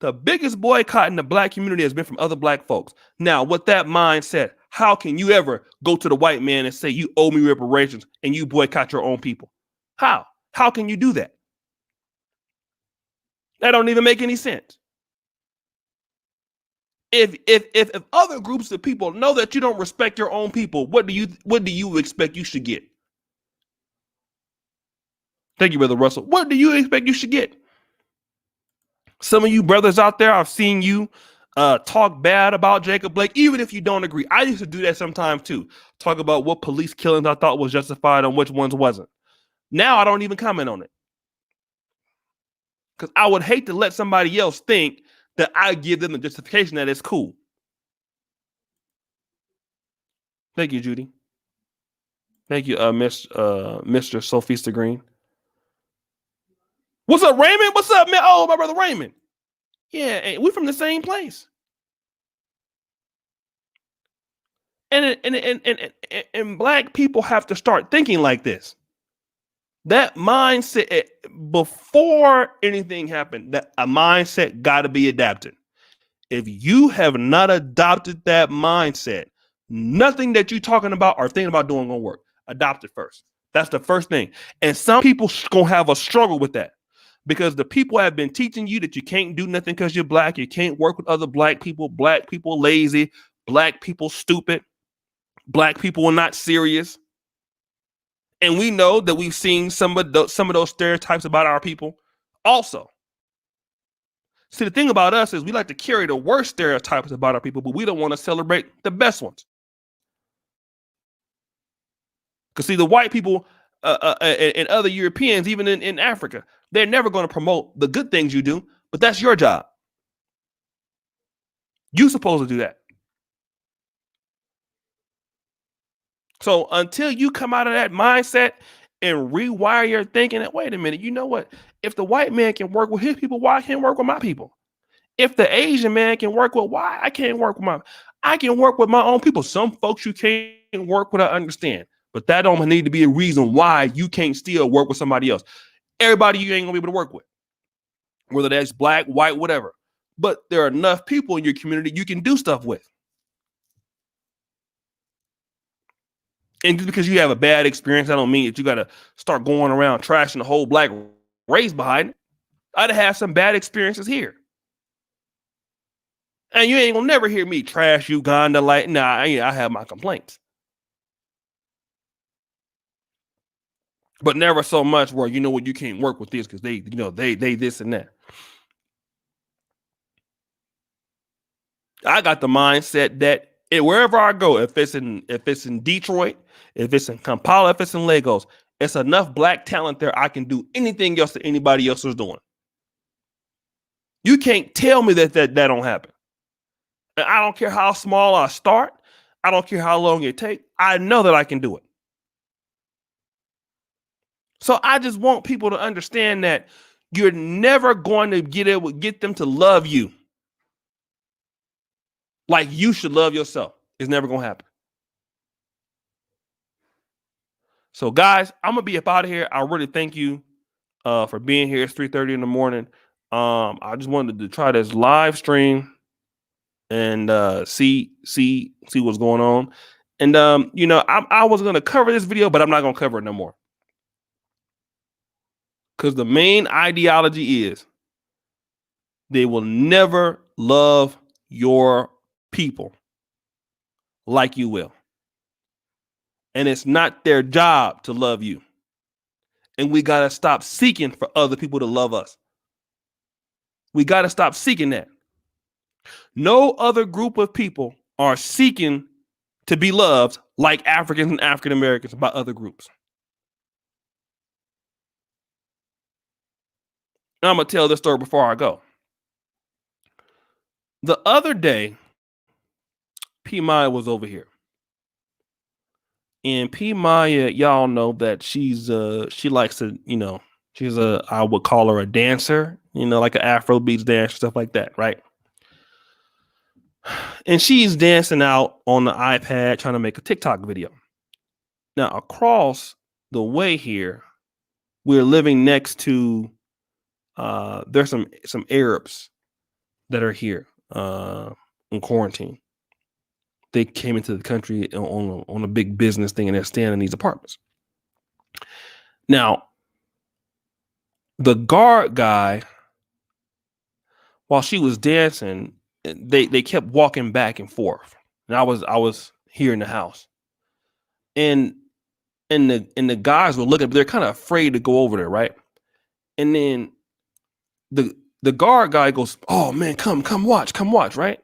The biggest boycott in the black community has been from other black folks. Now, with that mindset, how can you ever go to the white man and say you owe me reparations and you boycott your own people? How? How can you do that? That don't even make any sense. If other groups of people know that you don't respect your own people, what do you expect you should get? Thank you, Brother Russell. What do you expect you should get? Some of you brothers out there, I've seen you talk bad about Jacob Blake, even if you don't agree. I used to do that sometimes too. Talk about what police killings I thought was justified and which ones wasn't. Now I don't even comment on it. Because I would hate to let somebody else think that I give them the justification that it's cool. Thank you, Judy. Thank you, Mr. Sophista Green. What's up, Raymond? What's up, man? Oh, my brother Raymond. Yeah, we from the same place. And black people have to start thinking like this. That mindset before anything happened, that a mindset got to be adapted. If you have not adopted that mindset, nothing that you're talking about or thinking about doing gonna work. Adopt it first. That's the first thing. And some people gonna have a struggle with that because the people have been teaching you that you can't do nothing because you're black. You can't work with other black people lazy, black people stupid, black people are not serious. And we know that we've seen some of those stereotypes about our people also. See, the thing about us is we like to carry the worst stereotypes about our people, but we don't want to celebrate the best ones. Because see, the white people and other Europeans, even in Africa, they're never going to promote the good things you do, but that's your job. You're supposed to do that. So until you come out of that mindset and rewire your thinking, that wait a minute, you know what? If the white man can work with his people, why can't work with my people? If the Asian man can work with, why I can't work with I can work with my own people. Some folks you can't work with, I understand, but that don't need to be a reason why you can't still work with somebody else. Everybody you ain't gonna be able to work with, whether that's black, white, whatever. But there are enough people in your community you can do stuff with. And just because you have a bad experience, I don't mean that you got to start going around trashing the whole black race behind it. I'd have some bad experiences here. And you ain't gonna never hear me trash Uganda like, nah, I have my complaints. But never so much where you know what, you can't work with this because they this and that. I got the mindset that wherever I go, if it's in Detroit, if it's in Kampala, if it's in Lagos, it's enough black talent there. I can do anything else that anybody else is doing. You can't tell me that don't happen. And I don't care how small I start. I don't care how long it takes. I know that I can do it. So I just want people to understand that you're never going to get them to love you like you should love yourself. It's never going to happen. So guys, I'm gonna be up out of here. I really thank you for being here. It's 3:30 in the morning. I just wanted to try this live stream and see what's going on. And I was gonna cover this video, but I'm not gonna cover it no more. Because the main ideology is they will never love your people like you will. And it's not their job to love you. And we got to stop seeking for other people to love us. We got to stop seeking that. No other group of people are seeking to be loved like Africans and African Americans by other groups. And I'm going to tell this story before I go. The other day, P. Maya was over here. And P. Maya, y'all know that she likes to, I would call her a dancer, like an Afro beats dancer, stuff like that, right? And she's dancing out on the iPad trying to make a TikTok video. Now, across the way here, we're living next to there's some Arabs that are here in quarantine. They came into the country on a big business thing, and they're staying in these apartments. Now, the guard guy, while she was dancing, they kept walking back and forth. And I was here in the house, and the guys were looking, but they're kind of afraid to go over there, right? And then the guard guy goes, "Oh man, come watch, right?"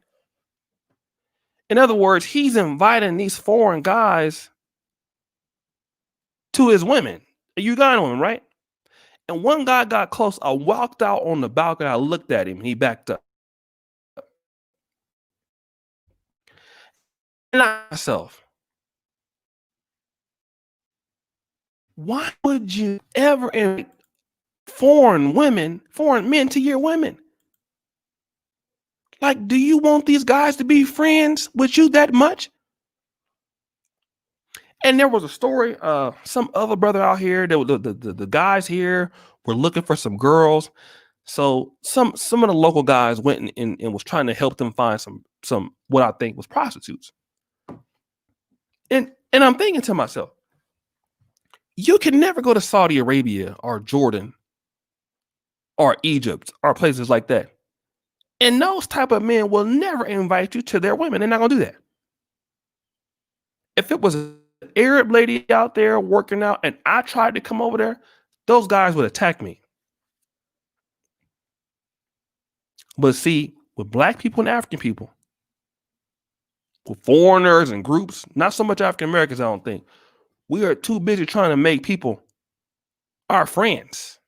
In other words, he's inviting these foreign guys to his women, a Ugandan woman, right? And one guy got close. I walked out on the balcony. I looked at him, and he backed up. And I asked myself, why would you ever invite foreign men to your women. Like, do you want these guys to be friends with you that much? And there was a story, some other brother out here, the guys here were looking for some girls. So some of the local guys went and was trying to help them find some what I think was prostitutes. And I'm thinking to myself, you can never go to Saudi Arabia or Jordan or Egypt or places like that. And those type of men will never invite you to their women. They're not gonna do that. If it was an Arab lady out there working out and I tried to come over there, those guys would attack me. But see, with black people and African people, with foreigners and groups, not so much African Americans, I don't think, we are too busy trying to make people our friends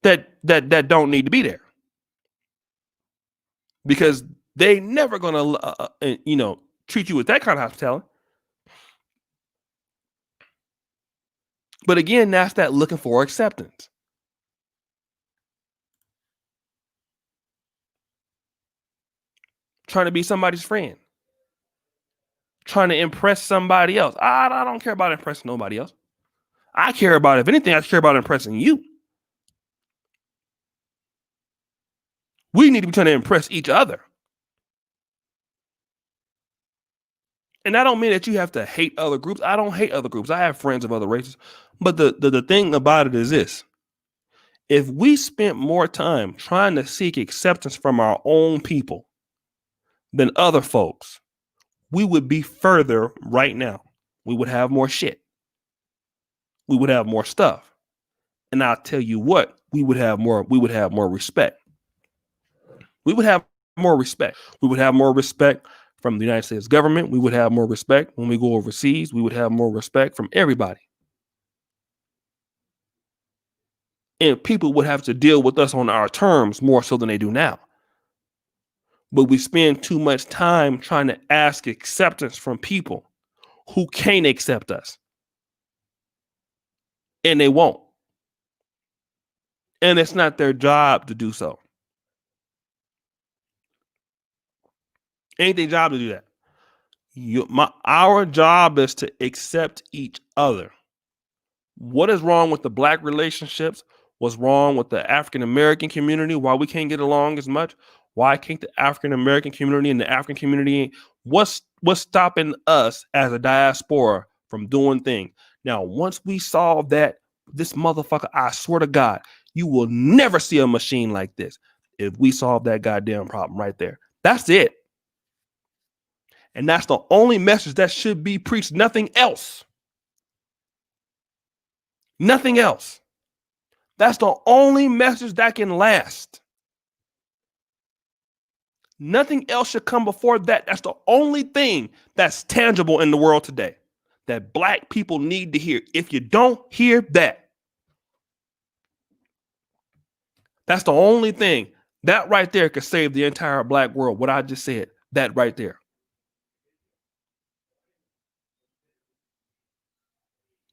that don't need to be there, because they never gonna treat you with that kind of hospitality. But again, that's that looking for acceptance. Trying to be somebody's friend. Trying to impress somebody else. I don't care about impressing nobody else. I care about, if anything, I care about impressing you. We need to be trying to impress each other. And I don't mean that you have to hate other groups. I don't hate other groups. I have friends of other races. But the thing about it is this. If we spent more time trying to seek acceptance from our own people than other folks, we would be further right now. We would have more shit. We would have more stuff. And I'll tell you what, we would have more respect. We would have more respect. We would have more respect from the United States government. We would have more respect when we go overseas. We would have more respect from everybody. And people would have to deal with us on our terms more so than they do now. But we spend too much time trying to ask acceptance from people who can't accept us. And they won't. And it's not their job to do so. Ain't their job to do that. Our job is to accept each other. What is wrong with the black relationships? What's wrong with the African American community? Why we can't get along as much? Why can't the African American community and the African community? What's stopping us as a diaspora from doing things? Now, once we solve that, this motherfucker, I swear to God, you will never see a machine like this. If we solve that goddamn problem right there, that's it. And that's the only message that should be preached. Nothing else. Nothing else. That's the only message that can last. Nothing else should come before that. That's the only thing that's tangible in the world today that black people need to hear. If you don't hear that, that's the only thing. That right there could save the entire black world. What I just said, that right there.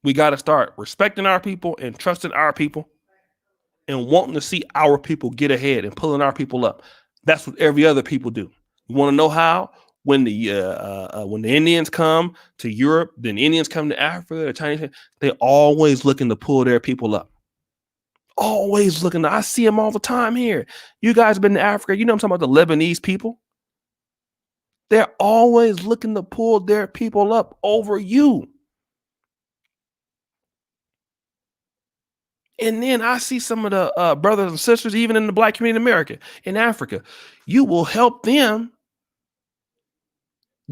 We got to start respecting our people and trusting our people and wanting to see our people get ahead and pulling our people up. That's what every other people do. You want to know how? When the Indians come to Europe, then Indians come to Africa, the Chinese, they always looking to pull their people up. Always looking. I see them all the time here. You guys been to Africa? You know I'm talking about the Lebanese people. They're always looking to pull their people up over you. And then I see some of the brothers and sisters, even in the black community in America, in Africa, you will help them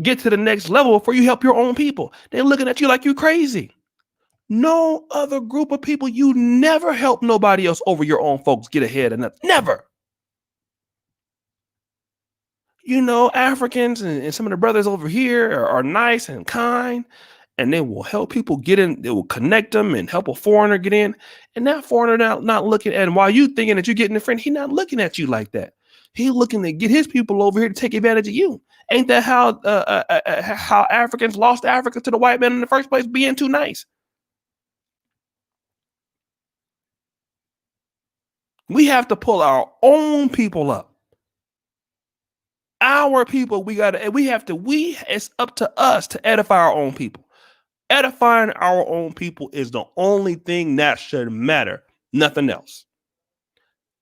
get to the next level before you help your own people. They're looking at you like you're crazy. No other group of people, you never help nobody else over your own folks get ahead enough. Never. You know, Africans and some of the brothers over here are nice and kind, and they will help people get in. They will connect them and help a foreigner get in. And that foreigner not looking at, and while you thinking that you're getting a friend, he's not looking at you like that. He's looking to get his people over here to take advantage of you. Ain't that how Africans lost Africa to the white man in the first place, being too nice? We have to pull our own people up. Our people, it's up to us to edify our own people. Edifying our own people is the only thing that should matter. Nothing else.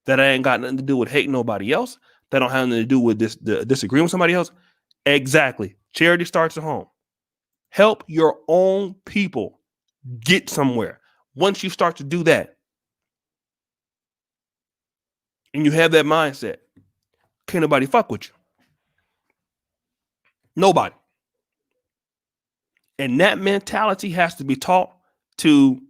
That ain't got nothing to do with hating nobody else. That don't have nothing to do with disagreeing with somebody else. Exactly. Charity starts at home. Help your own people get somewhere. Once you start to do that, and you have that mindset, can't nobody fuck with you. Nobody. And that mentality has to be taught to,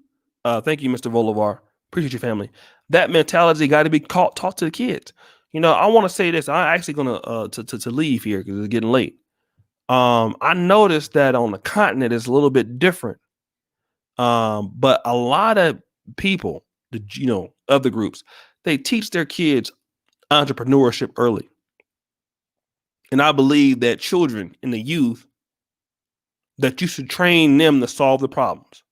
thank you, Mr. Volivar. Appreciate your family. That mentality got to be taught to the kids. I want to say this. I'm actually going to leave here because it's getting late. I noticed that on the continent it's a little bit different. But a lot of people, other groups, they teach their kids entrepreneurship early. And I believe that children and the youth, that you should train them to solve the problems.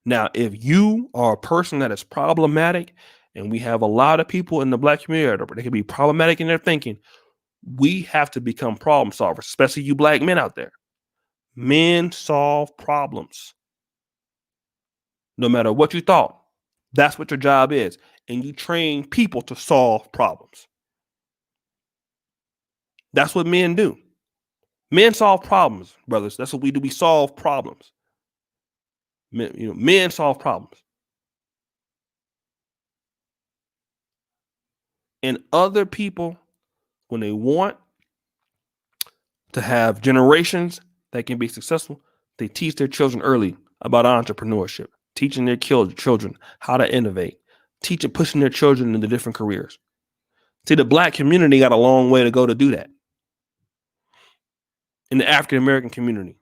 Now, if you are a person that is problematic, and we have a lot of people in the Black community that can be problematic in their thinking, we have to become problem solvers, especially you Black men out there. Men solve problems. No matter what you thought, that's what your job is. And you train people to solve problems. That's what men do. Men solve problems, brothers. That's what we do. We solve problems. Men solve problems. And other people, when they want to have generations that can be successful, they teach their children early about entrepreneurship, teaching their children how to innovate, pushing their children into different careers. See, the Black community got a long way to go to do that. In the African American community,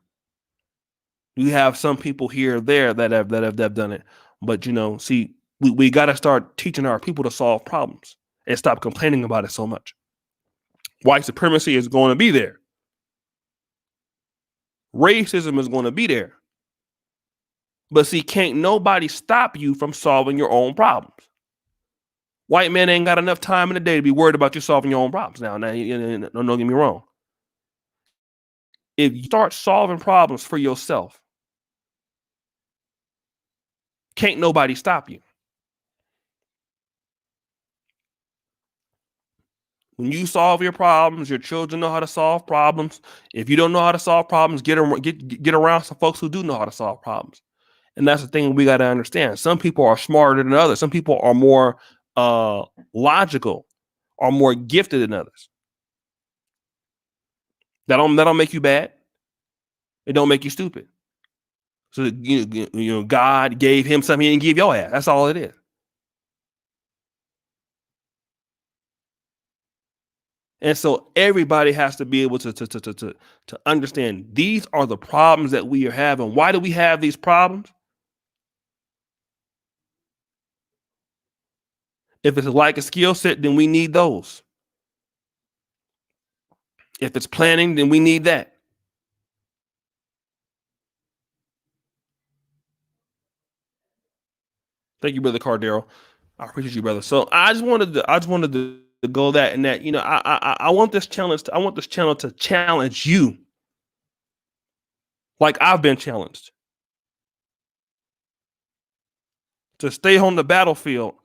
you have some people here or there that have done it, but see, we got to start teaching our people to solve problems and stop complaining about it so much. White supremacy is going to be there. Racism is going to be there. But see, can't nobody stop you from solving your own problems. White men ain't got enough time in the day to be worried about you solving your own problems. Now, don't get me wrong. If you start solving problems for yourself, can't nobody stop you. When you solve your problems, your children know how to solve problems. If you don't know how to solve problems, get around some folks who do know how to solve problems. And that's the thing we got to understand. Some people are smarter than others. Some people are more logical, or more gifted than others. That don't make you bad. It don't make you stupid. So God gave him something he didn't give your ass. That's all it is. And so everybody has to be able to understand these are the problems that we are having. Why do we have these problems? If it's like a skill set, then we need those. If it's planning, then we need that. Thank you, Brother Cardero. I appreciate you, brother. So I just wanted to go that and that. I want this challenge. I want this channel to challenge you, like I've been challenged, to stay on the battlefield,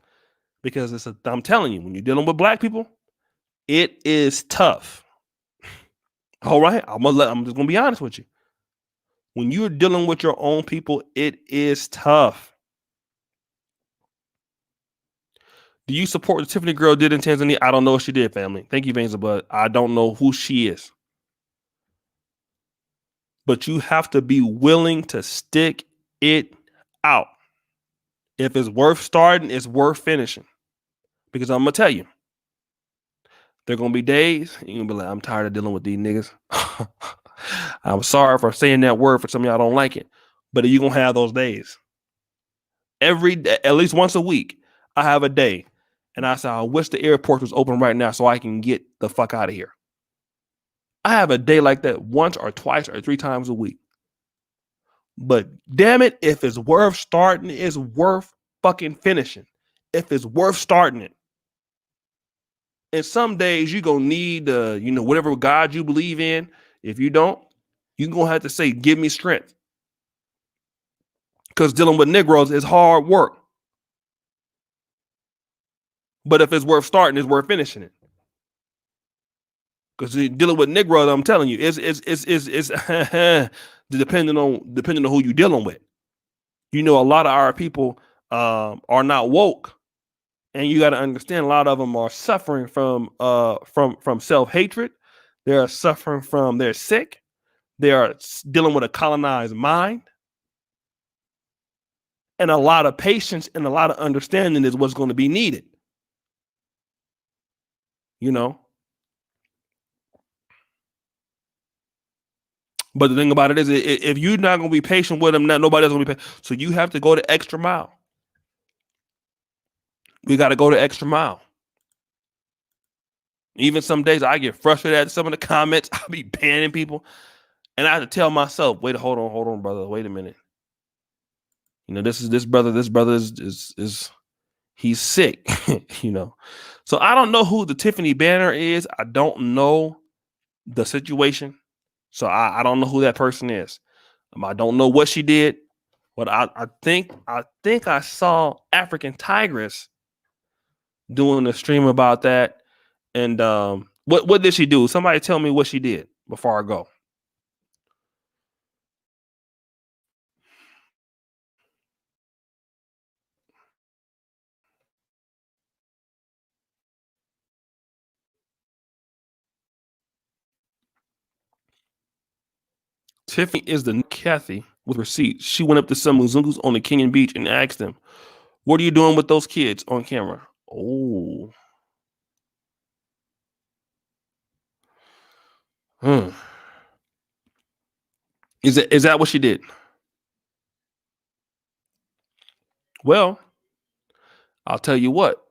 because I'm telling you, when you're dealing with Black people, it is tough. All right, I'm just gonna be honest with you. When you're dealing with your own people, it is tough. Do you support what Tiffany girl did in Tanzania? I don't know what she did, family. Thank you, Vanza, but I don't know who she is. But you have to be willing to stick it out. If it's worth starting, it's worth finishing. Because I'm going to tell you, there are going to be days you're going to be like, I'm tired of dealing with these niggas. I'm sorry for saying that word. For some of y'all don't like it. But you're going to have those days. Every day, at least once a week, I have a day. And I say, I wish the airport was open right now so I can get the fuck out of here. I have a day like that once or twice or 3 times a week. But damn it, if it's worth starting, it's worth fucking finishing. If it's worth starting it, And some days you gonna need whatever God you believe in. If you don't, you're gonna have to say, give me strength. Because dealing with Negroes is hard work. But if it's worth starting, it's worth finishing it. Because dealing with Negroes, I'm telling you, it's depending on who you're dealing with. A lot of our people are not woke, and you got to understand a lot of them are suffering from self-hatred. They're suffering from they're sick. They are dealing with a colonized mind, and a lot of patience and a lot of understanding is what's going to be needed. You know, but the thing about it is, if you're not going to be patient with them, nobody else going to be patient. So you have to go the extra mile. We got to go the extra mile. Even some days I get frustrated at some of the comments. I'll be banning people. And I have to tell myself, wait, hold on, brother. Wait a minute. This brother is he's sick, So I don't know who the Tiffany Banner is. I don't know the situation. So I don't know who that person is. I don't know what she did, but I think I saw African Tigress doing a stream about that. And what did she do? Somebody tell me what she did before I go. Tiffany is the Kathy with receipts. She went up to some Mzungus on the Kenyan beach and asked them, "What are you doing with those kids on camera?" Oh, hmm. Is that what she did? Well, I'll tell you what.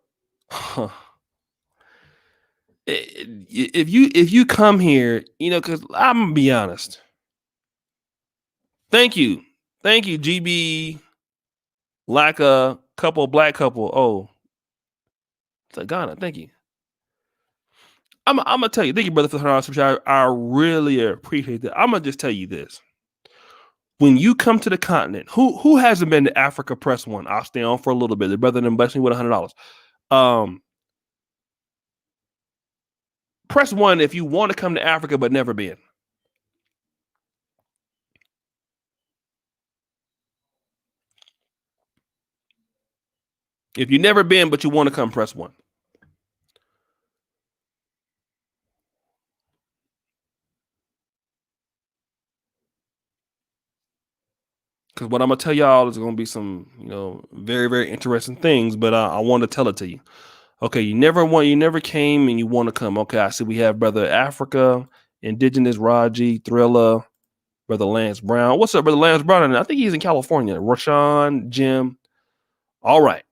If you come here, because I'm gonna be honest. Thank you, GB. Like a couple, black couple. Oh, it's like Ghana. Thank you. I'm gonna tell you. Thank you, brother, for the $100. I really appreciate that. I'm gonna just tell you this. When you come to the continent, who hasn't been to Africa? Press one. I'll stay on for a little bit. The brother then bless me with $100. Press one if you want to come to Africa but never been. If you've never been but you want to come, press one. Because what I'm gonna tell y'all is gonna be some, very, very interesting things. But I want to tell it to you. Okay, you never came and you want to come. Okay, I see we have brother Africa, Indigenous Raji, Thriller, brother Lance Brown. What's up, brother Lance Brown? I think he's in California. Rashawn, Jim. All right.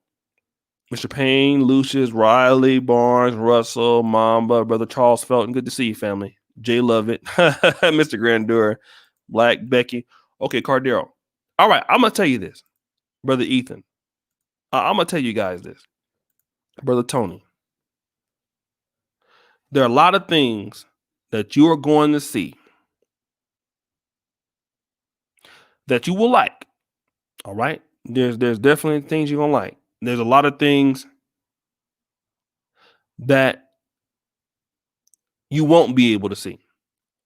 Mr. Payne, Lucius, Riley, Barnes, Russell, Mamba, brother Charles Felton. Good to see you, family. Jay Lovett, Mr. Grandeur, Black Becky. Okay, Cardero. All right, I'm gonna tell you this, brother Ethan. I'm gonna tell you guys this, brother Tony. There are a lot of things that you are going to see that you will like. All right. There's definitely things you're gonna like. There's a lot of things that you won't be able to see.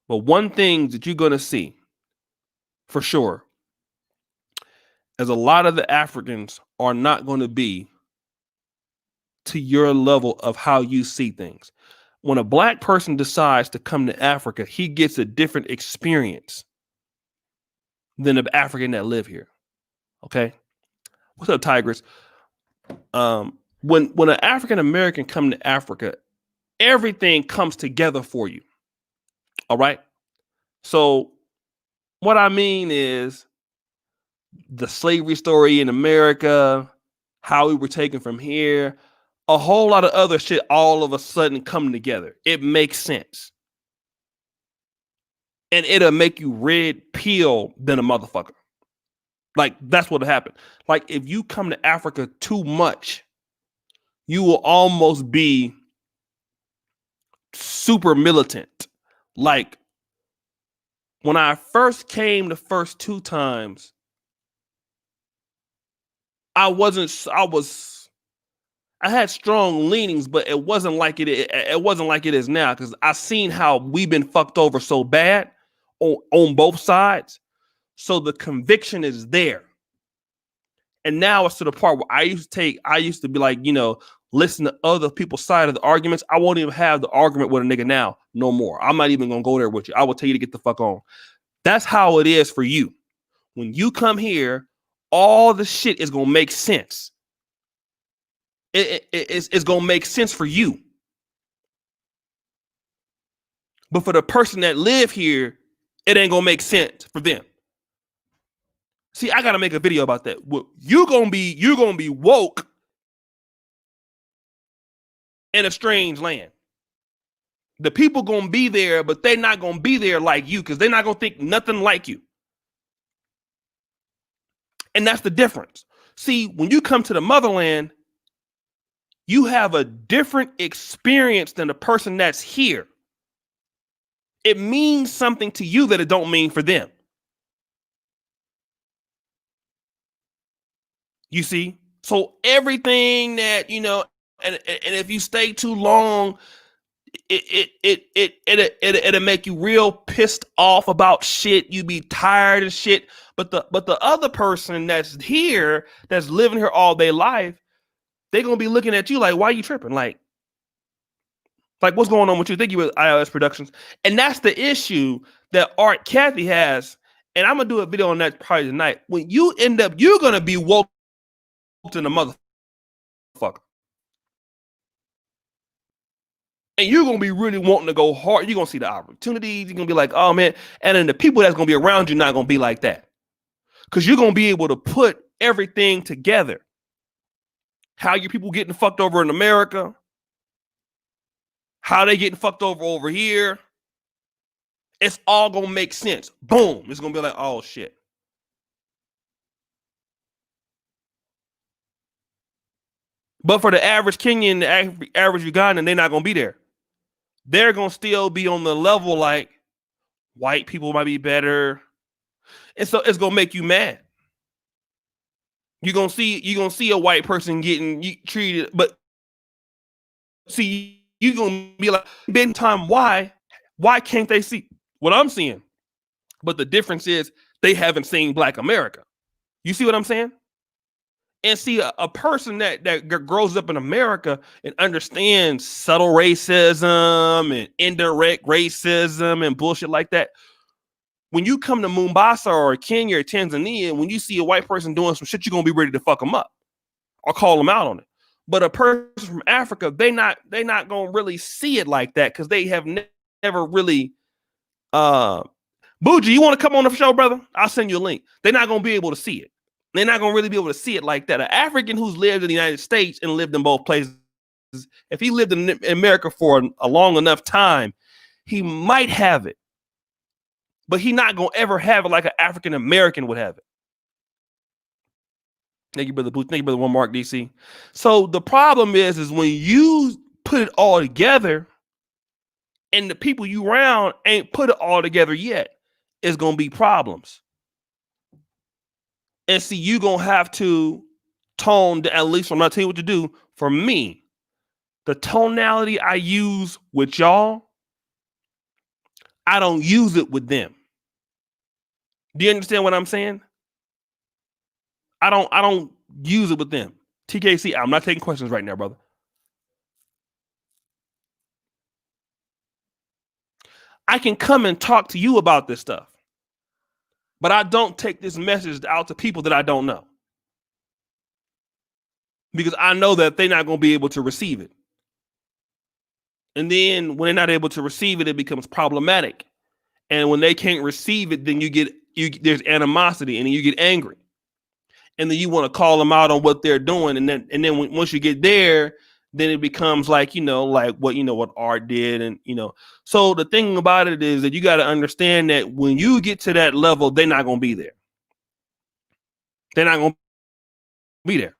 But one thing that you're gonna see for sure is a lot of the Africans are not going to be to your level of how you see things. When a black person decides to come to Africa, he gets a different experience than the African that live here. Okay. What's up, Tigress? When an African American come to Africa, everything comes together for you. All right. So what I mean is the slavery story in America, how we were taken from here, a whole lot of other shit all of a sudden come together. It makes sense. And it'll make you red pill than a motherfucker. Like, that's what'll happen. Like, if you come to Africa too much, you will almost be super militant. Like when I first came the first 2 times, I had strong leanings, but it wasn't like it wasn't like it is now, because I seen how we've been fucked over so bad on both sides. So the conviction is there. And now it's to the part where I used to be like, listen to other people's side of the arguments. I won't even have the argument with a nigga now, no more. I'm not even gonna go there with you. I will tell you to get the fuck on. That's how it is for you. When you come here, all the shit is gonna make sense. It's gonna make sense for you. But for the person that live here, it ain't gonna make sense for them. See, I gotta make a video about that. You're gonna be woke in a strange land. The people gonna be there, but they're not gonna be there like you, because they're not gonna think nothing like you. And that's the difference. See, when you come to the motherland, you have a different experience than the person that's here. It means something to you that it don't mean for them. You see? So everything that, and if you stay too long, it'll make you real pissed off about shit. You be tired of shit. But the other person that's here, that's living here all their life, they're gonna be looking at you like, why are you tripping? Like what's going on with you? Thank you with iOS Productions. And that's the issue that Art Kathy has. And I'm gonna do a video on that probably tonight. When you end up, you're gonna be woke in the motherfucker. And you're gonna be really wanting to go hard. You're gonna see the opportunities. You're gonna be like, oh man. And then the people that's gonna be around you not gonna be like that. Because you're gonna be able to put everything together. How your people getting fucked over in America, how they getting fucked over here. It's all gonna make sense. Boom. It's gonna be like, oh shit. But for the average Kenyan, the average Ugandan, they're not gonna be there. They're gonna still be on the level like white people might be better. And so it's gonna make you mad. You're gonna see a white person getting treated, but see, you're gonna be like, been time, why can't they see what I'm seeing? But the difference is they haven't seen Black America. You see what I'm saying? And see, a person that grows up in America and understands subtle racism and indirect racism and bullshit like that. When you come to Mombasa or Kenya or Tanzania, when you see a white person doing some shit, you're gonna be ready to fuck them up or call them out on it. But a person from Africa, they not gonna really see it like that, because they have never really. Bougie, you want to come on the show, brother? I'll send you a link. They're not gonna be able to see it. They're not gonna really be able to see it like that. An African who's lived in the United States and lived in both places, if he lived in America for a long enough time, he might have it. But he not gonna ever have it like an African American would have it. Thank you, brother Booth. Thank you, brother One Mark DC. So the problem is when you put it all together, and the people you around ain't put it all together yet, it's gonna be problems. And see, you gonna have to tone. At least I'm not telling you what to do. For me, the tonality I use with y'all, I don't use it with them. Do you understand what I'm saying? I don't use it with them. TKC, I'm not taking questions right now, brother. I can come and talk to you about this stuff, but I don't take this message out to people that I don't know, because I know that they're not going to be able to receive it. And then when they're not able to receive it, it becomes problematic. And when they can't receive it, then there's animosity, and then you get angry. And then you want to call them out on what they're doing. And then once you get there, then it becomes like, like what Art did. And, so the thing about it is that you got to understand that when you get to that level, they're not going to be there. They're not going to be there.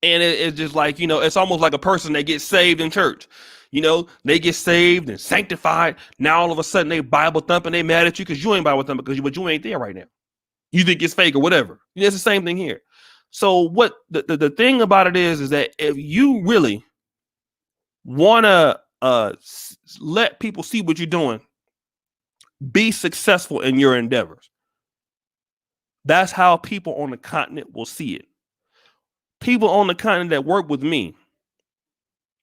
And it's just like, it's almost like a person that gets saved in church. They get saved and sanctified. Now all of a sudden they Bible thumping, they mad at you because you ain't Bible thumping but you ain't there right now. You think it's fake or whatever. It's the same thing here. So what the thing about it is that if you really want to let people see what you're doing, be successful in your endeavors. That's how people on the continent will see it. People on the continent that work with me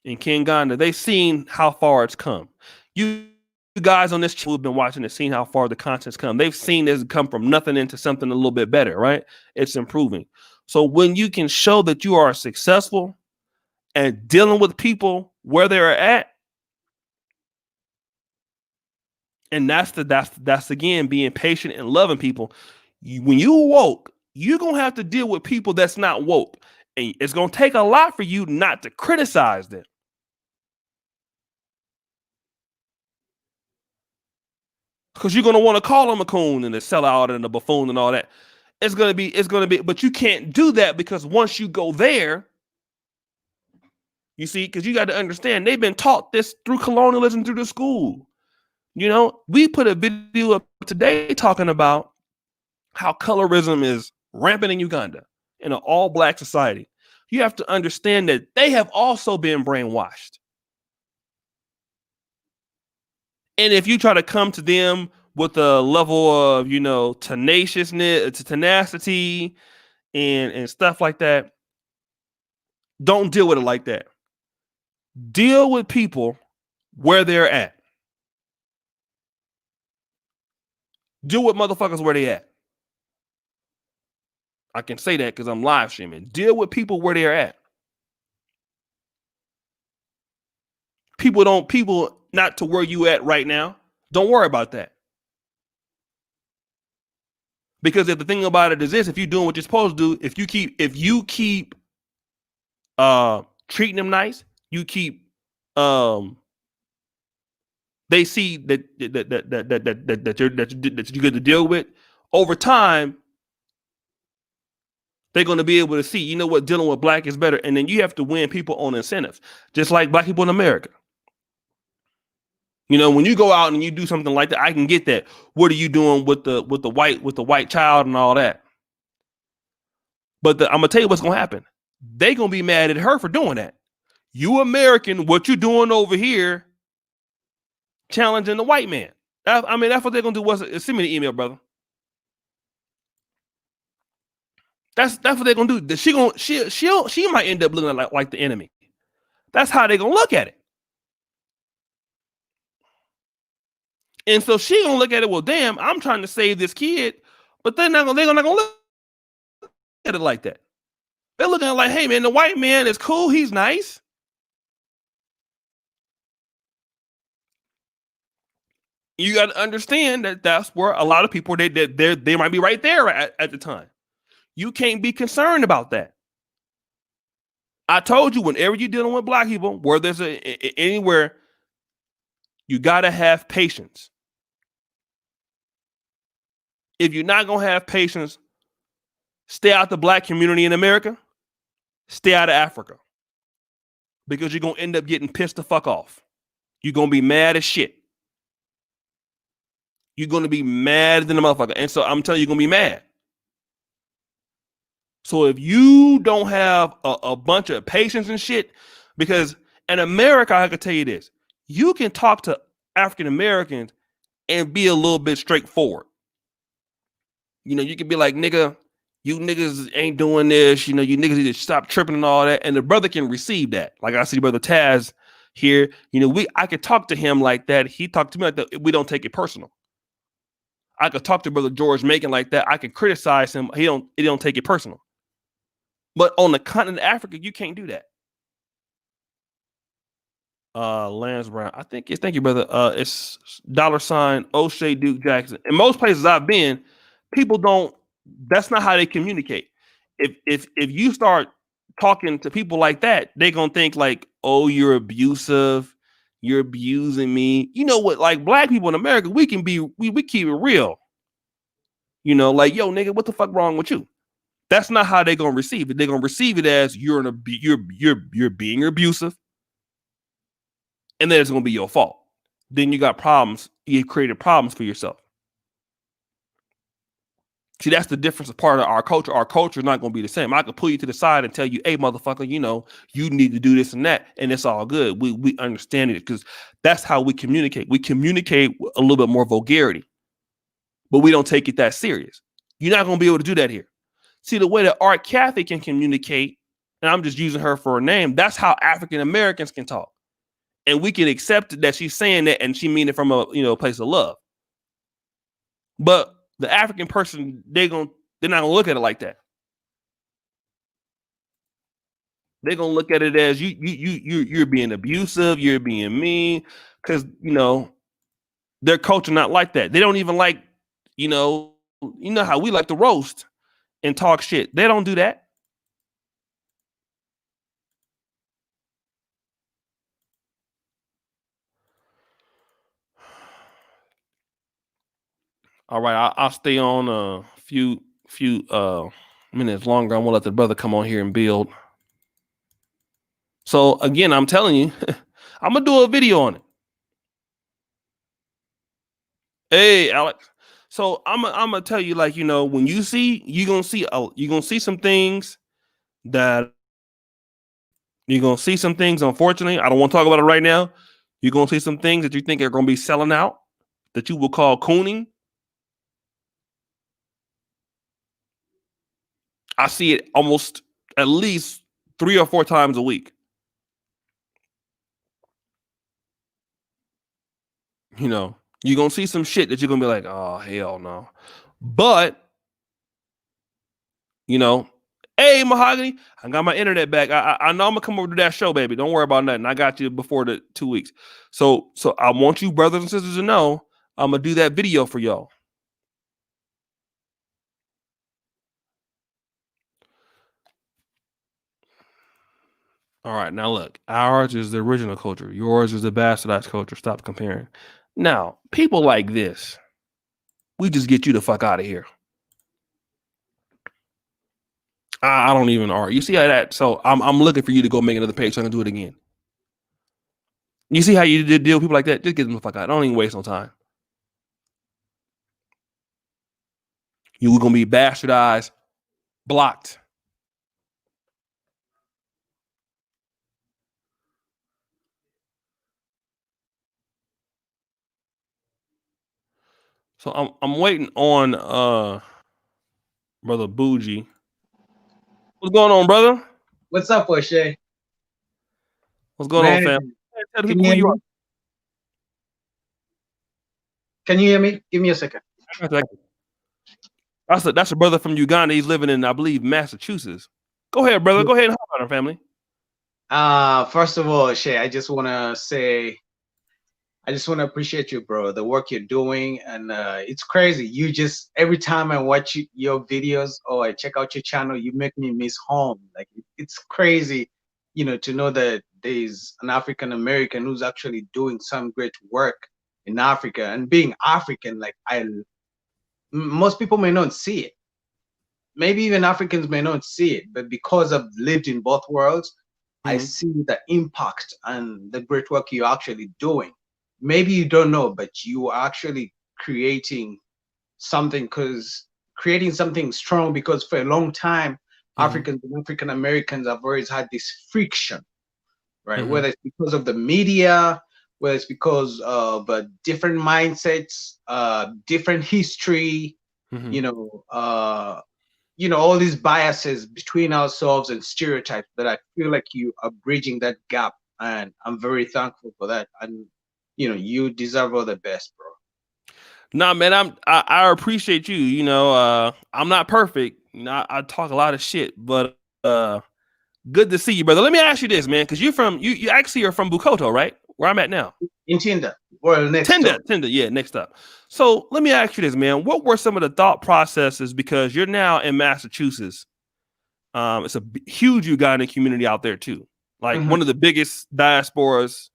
in Uganda, they've seen how far it's come. You guys on this channel have been watching it, seen how far the content's come. They've seen this come from nothing into something a little bit better, right? It's improving. So when you can show that you are successful and dealing with people where they're at, and that's again being patient and loving people. When you woke, you're gonna have to deal with people that's not woke, and it's gonna take a lot for you not to criticize them. Because you're gonna want to call them a coon and a sellout and a buffoon and all that. It's gonna be, but you can't do that because once you go there, you see, because you got to understand they've been taught this through colonialism through the school. We put a video up today talking about how colorism is rampant in Uganda in an all-black society. You have to understand that they have also been brainwashed. And if you try to come to them with a level of, tenacity and stuff like that, don't deal with it like that. Deal with people where they're at. Deal with motherfuckers where they at. I can say that because I'm live streaming. Deal with people where they're at. People not to where you at right now. Don't worry about that. Because if the thing about it is this, if you're doing what you're supposed to do, if you keep treating them nice, you keep they see that you're good to deal with, over time, they're going to be able to see, you know what, dealing with black is better. And then you have to win people on incentives, just like black people in America. When you go out and you do something like that, I can get that. What are you doing with the white child and all that? But I'm gonna tell you what's gonna happen. They gonna be mad at her for doing that. You American, what you doing over here, challenging the white man? That's what they're gonna do. Send me the email, brother. That's what they're gonna do. She might end up looking like the enemy. That's how they're gonna look at it. And so she gonna look at it. Well, damn, I'm trying to save this kid, but they're not gonna look at it like that. They're looking at it like, hey man, the white man is cool. He's nice. You got to understand that that's where a lot of people they might be right there at the time. You can't be concerned about that. I told you, whenever you're dealing with black people, where there's anywhere, you got to have patience. If you're not going to have patience, stay out the black community in America, stay out of Africa, because you're going to end up getting pissed the fuck off. You're going to be mad as shit. You're going to be mad than the motherfucker. And so I'm telling you, you're going to be mad. So if you don't have a bunch of patience and shit, because in America, I can tell you this, you can talk to African Americans and be a little bit straightforward. You can be like, nigga, you niggas ain't doing this. You niggas need to stop tripping and all that. And the brother can receive that. Like I see brother Taz here. I could talk to him like that. He talked to me like that. We don't take it personal. I could talk to brother George Macon like that. I could criticize him. He don't take it personal. But on the continent of Africa, you can't do that. Lance Brown, I think it's, thank you, brother. It's $ O'Shea Duke Jackson. In most places I've been, people don't. That's not how they communicate. If you start talking to people like that, they're gonna think like, oh, you're abusive, you're abusing me. You know what? Like black people in America, we keep it real. Like, yo, nigga, what the fuck wrong with you? That's not how they're gonna receive it. They're gonna receive it as you're being abusive, and then it's gonna be your fault. Then you got problems. You created problems for yourself. See, that's the difference of part of our culture. Our culture is not going to be the same. I could pull you to the side and tell you, hey, motherfucker, you need to do this and that. And it's all good. We understand it because that's how we communicate. We communicate a little bit more vulgarity, but we don't take it that serious. You're not going to be able to do that here. See, the way that Art Cathy can communicate, and I'm just using her for a name, that's how African Americans can talk. And we can accept that she's saying that and she mean it from a place of love. But the African person, they're not gonna look at it like that. They're gonna look at it as you're being abusive, you're being mean, because their culture not like that. They don't even like, how we like to roast and talk shit. They don't do that. All right, I'll stay on a few minutes longer. I'm gonna let the brother come on here and build. So again, I'm telling you, I'm gonna do a video on it. Hey, Alex. So I'm gonna tell you, like, when you're gonna see some things that you're gonna see some things. Unfortunately, I don't want to talk about it right now. You're gonna see some things that you think are gonna be selling out that you will call cooning. I see it almost at least 3 or 4 times a week. You're gonna see some shit that you're gonna be like, oh hell no. But hey, Mahogany, I got my internet back. I know I'm gonna come over to that show, baby. Don't worry about nothing. I got you before the 2 weeks. So I want you brothers and sisters to know I'm gonna do that video for y'all. All right, now look, ours is the original culture. Yours is the bastardized culture. Stop comparing. Now, people like this, we just get you the fuck out of here. I don't even argue. You see how that? So I'm looking for you to go make another page so I can do it again. You see how you deal with people like that? Just get them the fuck out. Don't even waste no time. You're gonna be bastardized, blocked. So I'm waiting on brother Bougie. What's going on, brother? What's up, O'Shea? What's going on, Man, fam? Tell can people you who hear you me? Can you hear me? Give me a second. are. That's a brother from Uganda. He's living in, I believe, Massachusetts. Go ahead, brother. Go ahead and hop on our family. First of all, O'Shea, I just want to appreciate you, bro. The work you're doing, and it's crazy. You just every time I watch your videos or I check out your channel, you make me miss home. Like it's crazy, to know that there's an African American who's actually doing some great work in Africa. And being African, like most people may not see it. Maybe even Africans may not see it, but because I've lived in both worlds, I see the impact and the great work you're actually doing. Maybe you don't know, but you are actually creating something strong, because for a long time, Africans and African Americans have always had this friction, right? Whether it's because of the media, whether it's because of different mindsets, different history, all these biases between ourselves and stereotypes, that I feel like you are bridging that gap, and I'm very thankful for that. And you deserve all the best, bro. Nah, man, I appreciate you. I'm not perfect. I talk a lot of shit, but good to see you, brother. Let me ask you this, man, because you actually are from Bukoto, right? Where I'm at now. In Tinder. Well, Tinder, yeah, next up. So let me ask you this, man. What were some of the thought processes? Because you're now in Massachusetts. It's a huge Ugandan community out there too. Like one of the biggest diasporas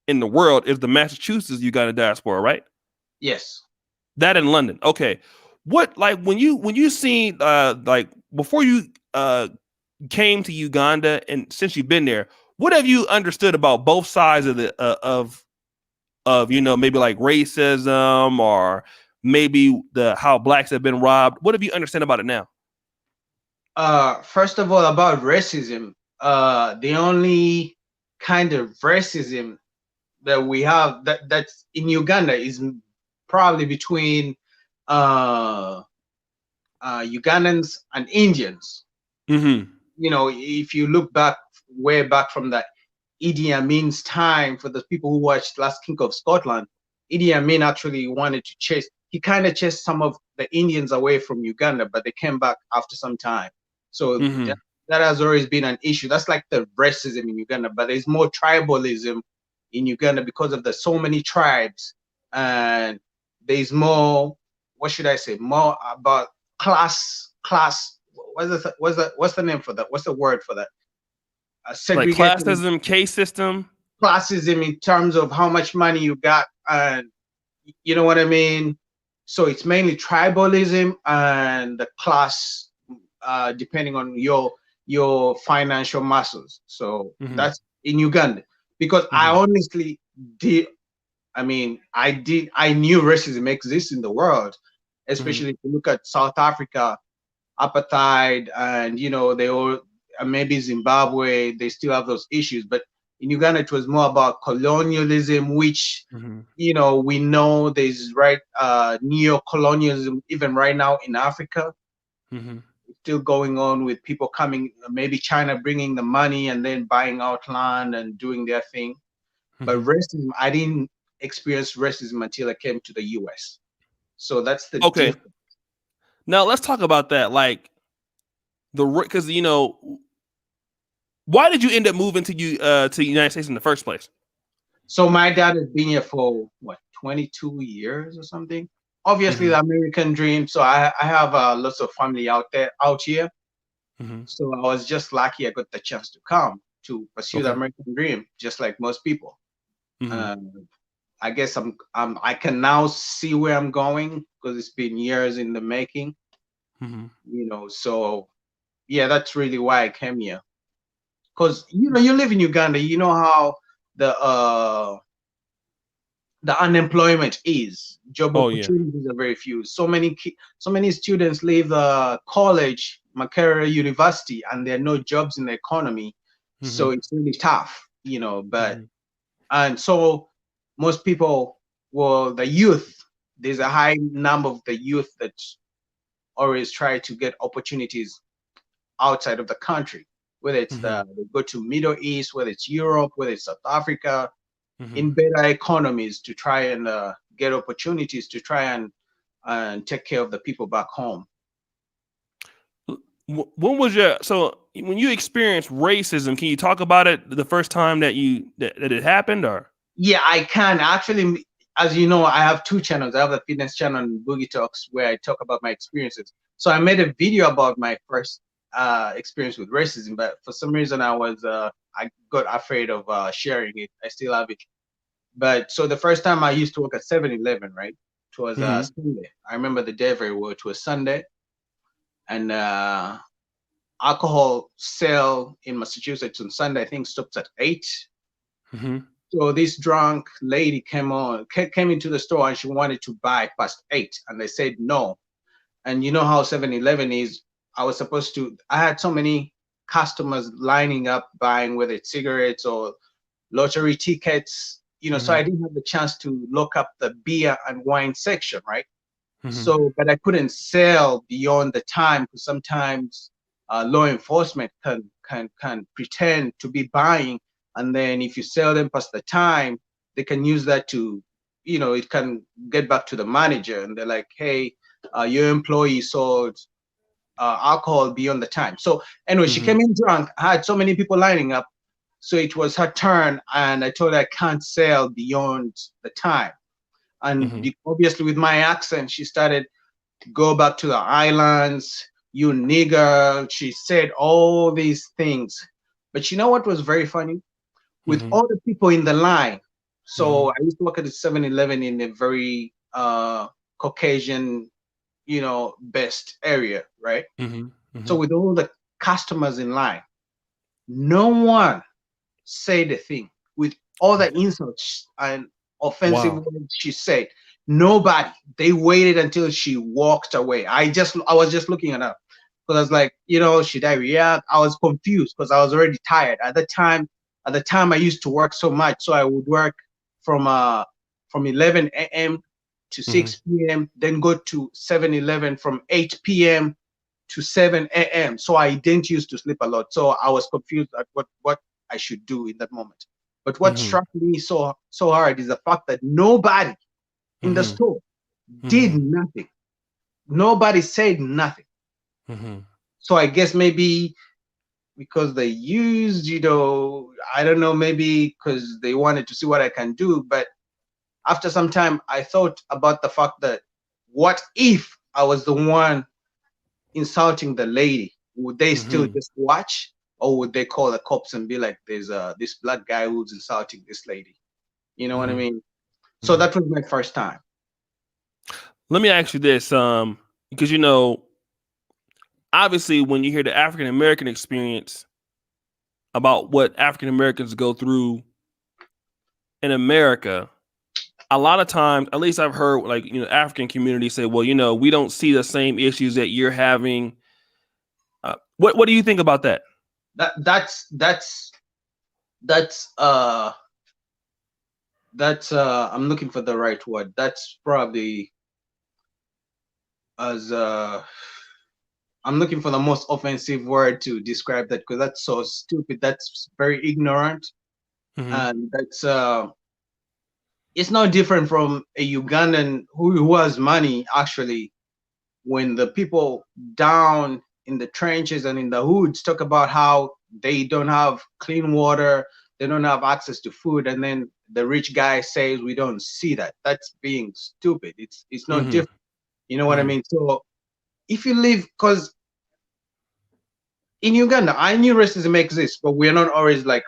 in the world is the Massachusetts Ugandan diaspora, right? Yes. That in London. Okay. what, like, when you seen like before you came to Uganda, and since you've been there, what have you understood about both sides of the of maybe like racism, or maybe the how blacks have been robbed? What have you understand about it now? First of all, about racism, the only kind of racism that we have that's in Uganda is probably between uh, Ugandans and Indians. Mm-hmm. If you look back, way back from the Idi Amin's time, for the people who watched Last King of Scotland, Idi Amin actually wanted to chase. He kind of chased some of the Indians away from Uganda, but they came back after some time. So Mm-hmm. that has always been an issue. That's like the racism in Uganda, but there's more tribalism in Uganda because of the so many tribes, and there's more. What should I say? More about class. What's the name for that? What's the word for that? Like Segregation, classism, case system. classism in terms of how much money you got, and you know what I mean. So it's mainly tribalism and the class, depending on your financial muscles. So Mm-hmm. that's in Uganda, because I Mm-hmm. honestly did. I mean, I knew racism exists in the world, Mm-hmm. especially if you look at South Africa, apartheid, and they all, maybe Zimbabwe, they still have those issues. But in Uganda, it was more about colonialism, which Mm-hmm. we know there's neo-colonialism even right now in Africa, Mm-hmm. still going on with people coming, maybe China bringing the money and then buying out land and doing their thing. But Mm-hmm. racism, I didn't experience racism until I came to the US. So that's the Okay, difference. now let's talk about that. Like because why did you end up moving to the United States in the first place? So my dad has been here for what, 22 years or something. Obviously, Mm-hmm. the American dream. So I have lots of family out here. Mm-hmm. So I was just lucky I got the chance to come to pursue the Okay. American dream, just like most people. Mm-hmm. Um, I guess I can now see where I'm going because it's been years in the making. Mm-hmm. So yeah, that's really why I came here. Because you live in Uganda, you know how the uh the unemployment is. Job Oh yeah. opportunities are very few. So many students leave college, Makerere University, and there are no jobs in the economy. So Mm-hmm. it's really tough, But Mm-hmm. and so most people, well, the youth, there's a high number of the youth that always try to get opportunities outside of the country, whether it's Mm-hmm. they go to Middle East, whether it's Europe, whether it's South Africa, Mm-hmm. in better economies to try and get opportunities to try and take care of the people back home. When was your so when you experienced racism? Can you talk about it the first time that it happened, or? Yeah, I can actually. As you know, I have two channels. I have a fitness channel and Boogie Talks where I talk about my experiences. So I made a video about my first experience with racism, but for some reason I got afraid of sharing it. I still have it. But so the first time I used to work at 7-Eleven, right? It was Mm-hmm. Sunday. I remember the day very well. It was Sunday, and alcohol sale in Massachusetts on Sunday, I think, stops at 8. Mm-hmm. So this drunk lady came into the store and she wanted to buy past 8, and they said no. And you know how 7-Eleven is. I had so many customers lining up buying, whether it's cigarettes or lottery tickets, so Mm-hmm. I didn't have the chance to look up the beer and wine section, right? Mm-hmm. So, but I couldn't sell beyond the time because sometimes law enforcement can pretend to be buying, and then if you sell them past the time, they can use that to, it can get back to the manager, and they're like, hey, your employee sold alcohol beyond the time. So anyway, she Mm-hmm. came in drunk. I had so many people lining up, so it was her turn, and I told her I can't sell beyond the time. And Mm-hmm. obviously, with my accent, she started go back to the islands, you nigger. She said all these things. But you know what was very funny? With Mm-hmm. all the people in the line. Mm-hmm. So I used to work at the 7-Eleven in a very Caucasian best area, right? Mm-hmm. So Mm-hmm. with all the customers in line, no one said a thing. With all the insults and offensive Wow. words she said, nobody. They waited until she walked away. I was just looking at her because I was like, should I react? I was confused because I was already tired at the time. At the time, I used to work so much, so I would work from uh from 11 a.m. to Mm-hmm. 6 p.m., then go to 7-Eleven from 8 p.m. to 7 a.m. So I didn't used to sleep a lot. So I was confused at what I should do in that moment. But what Mm-hmm. struck me so hard is the fact that nobody in the Mm-hmm. store did Mm-hmm. nothing. Nobody said nothing. Mm-hmm. So I guess maybe because they used, I don't know, maybe because they wanted to see what I can do. But after some time, I thought about the fact that what if I was the one insulting the lady? Would they still Mm-hmm. just watch, or would they call the cops and be like, "There's this black guy who's insulting this lady"? You know what I Mm-hmm. mean? So Mm-hmm. that was my first time. Let me ask you this, because obviously, when you hear the African American experience about what African Americans go through in America, a lot of times, at least I've heard, like, African communities say, well, we don't see the same issues that you're having. What do you think about that? That that's I'm looking for the right word. That's probably as I'm looking for the most offensive word to describe that, because that's so stupid. That's very ignorant, Mm-hmm. and that's it's no different from a Ugandan who has money actually. When the people down in the trenches and in the hoods talk about how they don't have clean water, they don't have access to food, and then the rich guy says we don't see that. That's being stupid. It's no Mm-hmm. different. You know what I Mm-hmm. mean? So if you live, because in Uganda, I knew racism exists, but we're not always like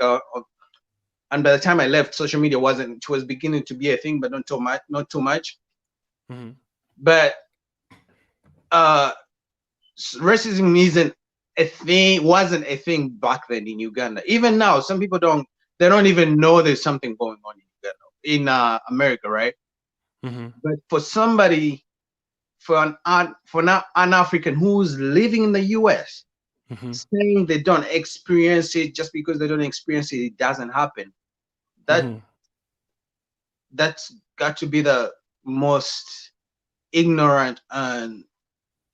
and by the time I left, social media wasn't. It was beginning to be a thing, but not too much. Not too much. Mm-hmm. But uh, racism isn't a thing. Wasn't a thing back then in Uganda. Even now, some people don't. They don't even know there's something going on in Uganda, in America, right? Mm-hmm. But for somebody, for now an African who's living in the U.S. Mm-hmm. saying they don't experience it, just because they don't experience it, it doesn't happen. That Mm-hmm. that's got to be the most ignorant and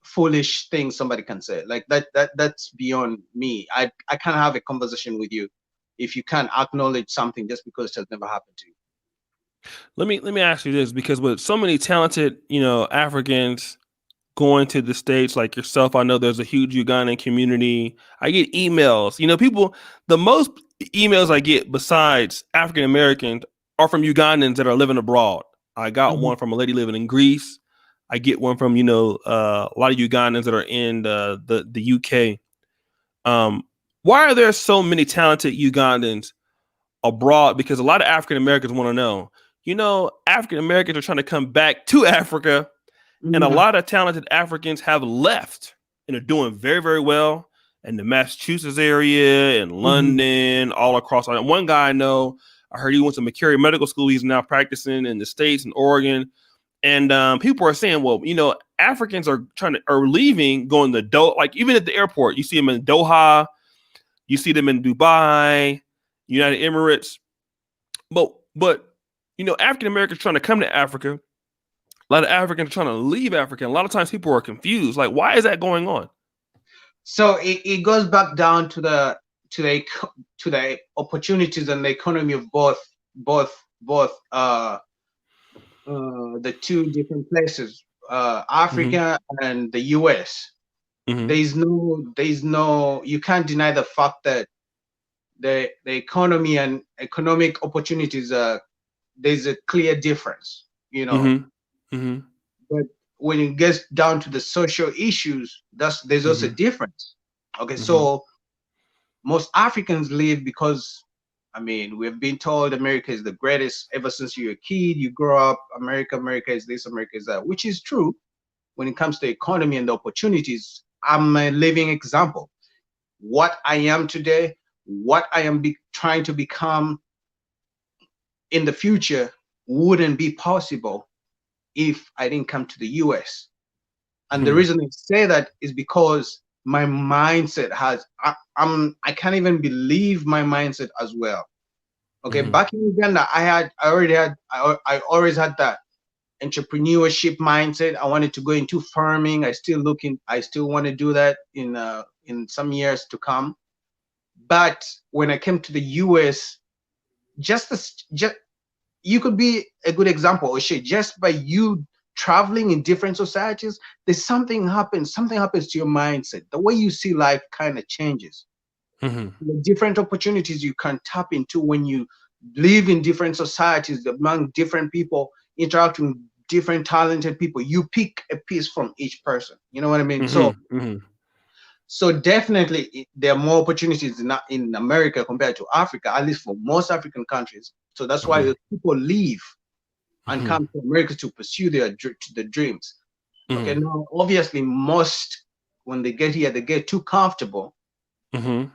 foolish thing somebody can say. Like that's beyond me. I can't have a conversation with you if you can't acknowledge something just because it has never happened to you. Let me ask you this, because with so many talented, Africans going to the States like yourself, I know there's a huge Ugandan community. I get emails. People, the most emails I get besides African Americans are from Ugandans that are living abroad. I got Mhm. one from a lady living in Greece. I get one from, a lot of Ugandans that are in the UK. Um, why are there so many talented Ugandans abroad? Because a lot of African Americans want to know. African Americans are trying to come back to Africa, and a Mhm. lot of talented Africans have left and are doing very, very well in the Massachusetts area, in Mhm. London, all across. One guy I know, I heard he went to McCary Medical School. He's now practicing in the States and Oregon. And people are saying, well, Africans are leaving, going to Doha. Like, even at the airport, you see them in Doha, you see them in Dubai, United Emirates. But African Americans trying to come to Africa, a lot of Africans are trying to leave Africa. And a lot of times people are confused. Like, why is that going on? So it goes back down to the to the opportunities and the economy of both the two different places, Mm-hmm. Africa and the US. Mm-hmm. There's no you can't deny the fact that the economy and economic opportunities, there's a clear difference, Mm-hmm. Mm-hmm. but when it gets down to the social issues, there's also a Mm-hmm. difference. Okay, Mm-hmm. so most Africans live because, I mean, we've been told America is the greatest ever since you're a kid. You grow up, America is this, America is that, which is true. when it comes to economy and the opportunities, I'm a living example. What I am today, what I am trying to become in the future wouldn't be possible if I didn't come to the US. And the Mhm. reason I say that is because my mindset I can't even believe my mindset as well. Okay, Mhm. back in Uganda, I always had that entrepreneurship mindset. I wanted to go into farming. I still want to do that in some years to come. But when I came to the US, just you could be a good example, O'Shea, just by you traveling in different societies, there's something happens to your mindset. The way you see life kind of changes. Mhm. The different opportunities you can tap into when you live in different societies, among different people, interacting with different talented people. You pick a piece from each person. You know what I mean? So Mhm. Mhm. definitely there are more opportunities in America compared to Africa, at least for most African countries. So that's why Mhm. the people leave and Mhm. come to America to pursue their dreams. Okay, Mhm. now obviously most when they get here, they get too comfortable. Mhm.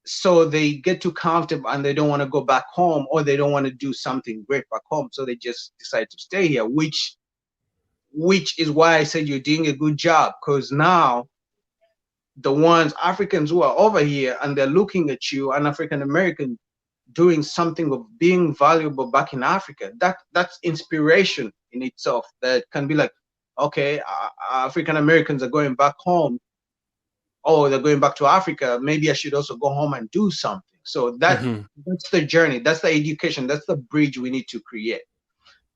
So they get too comfortable and they don't want to go back home, or they don't want to do something great back home. So they just decide to stay here, which is why I said you're doing a good job, because now the ones Africans who are over here and they're looking at you, an African American doing something of being valuable back in Africa, that's inspiration in itself. That can be like, okay, African Americans are going back home. Oh, they're going back to Africa. Maybe I should also go home and do something. So Mhm. that's the journey. That's the education. That's the bridge we need to create.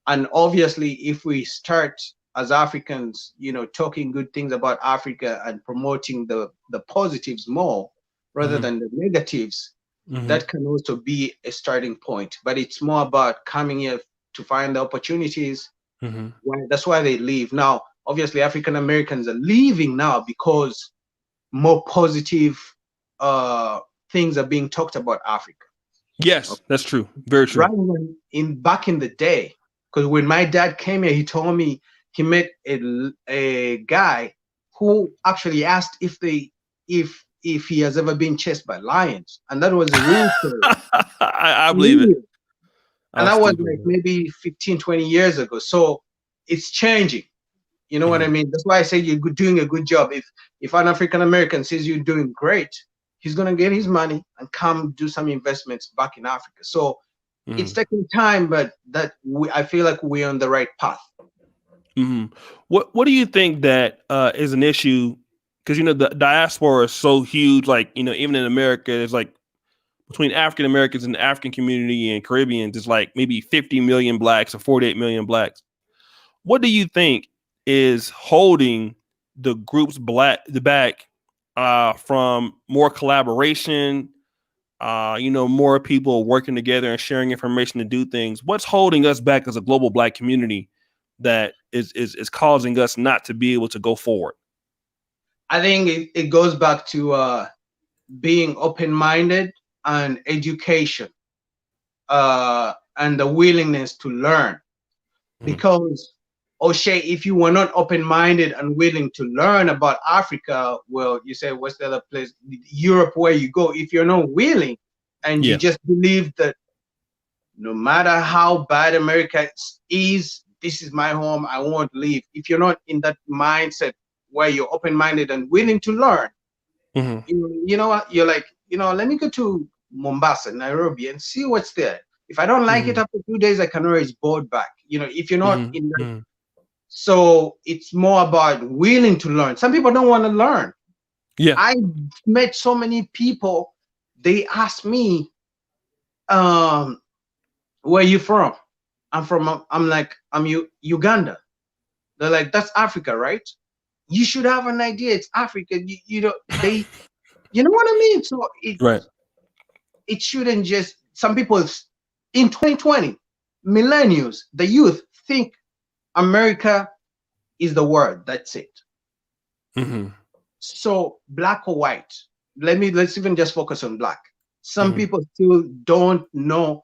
And obviously, if we start as Africans, talking good things about Africa and promoting the positives more rather Mhm. than the negatives, Mhm. that can also be a starting point. But it's more about coming here to find the opportunities. Mhm. That's why they leave. Now, obviously, African Americans are leaving now because more positive uh, things are being talked about Africa. Yes, that's true. Very true. Rather than in back in the day, because when my dad came here, he told me he met a guy who actually asked if he has ever been chased by lions, and that was a real story. I believe it. Real. And I that was still like believe it. maybe 15, 20 years ago. So it's changing. You know what I Mhm. mean? That's why I say you're doing a good job. If an African American sees you doing great, he's gonna get his money and come do some investments back in Africa. So it's Mhm. taking time, but I feel like we're on the right path. Mhm. What do you think that is an issue? Because the diaspora is so huge. Like even in America, it's like between African Americans and the African community and Caribbeans, it's like maybe 50 million blacks or 48 million blacks. What do you think is holding the groups the back from more collaboration? More people working together and sharing information to do things. What's holding us back as a global black community that is causing us not to be able to go forward? I think it goes back to being open-minded and education, and the willingness to learn. Mhm. Because O'Shea, if you were not open-minded and willing to learn about Africa, well, you say what's the other place, Europe, where you go. If you're not willing and you Yeah. just believe that no matter how bad America is, this is my home, I won't leave. If you're not in that mindset where you're open-minded and willing to learn, Hmm. you know what? You're like, let me go to Mombasa, Nairobi, and see what's there. If I don't like it Hmm. after 2 days, I can always board back. If you're not Hmm. in that. Hmm. So it's more about willing to learn. Some people don't want to learn. Yeah. I met so many people, they ask me, um, where you from? I'm like, Uganda. They're like, that's Africa, right? You should have an idea. It's Africa. You know what I mean? So Right. it shouldn't just, some people in 2020, millennials, the youth think America is the word. That's it. Hmm. So black or white, let's even just focus on black. Some Hmm. people still don't know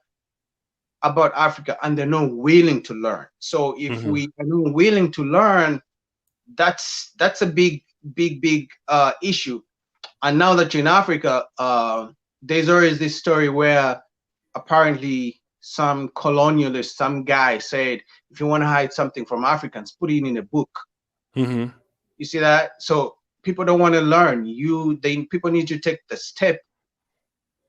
about Africa and they're not willing to learn. So if Hmm. we are not willing to learn, that's a big issue. And now that you're in Africa, there's always this story where apparently some colonialist, some guy said, if you want to hide something from Africans, put it in a book. Mm-hmm. You see that? So people don't want to learn. People need to take the step,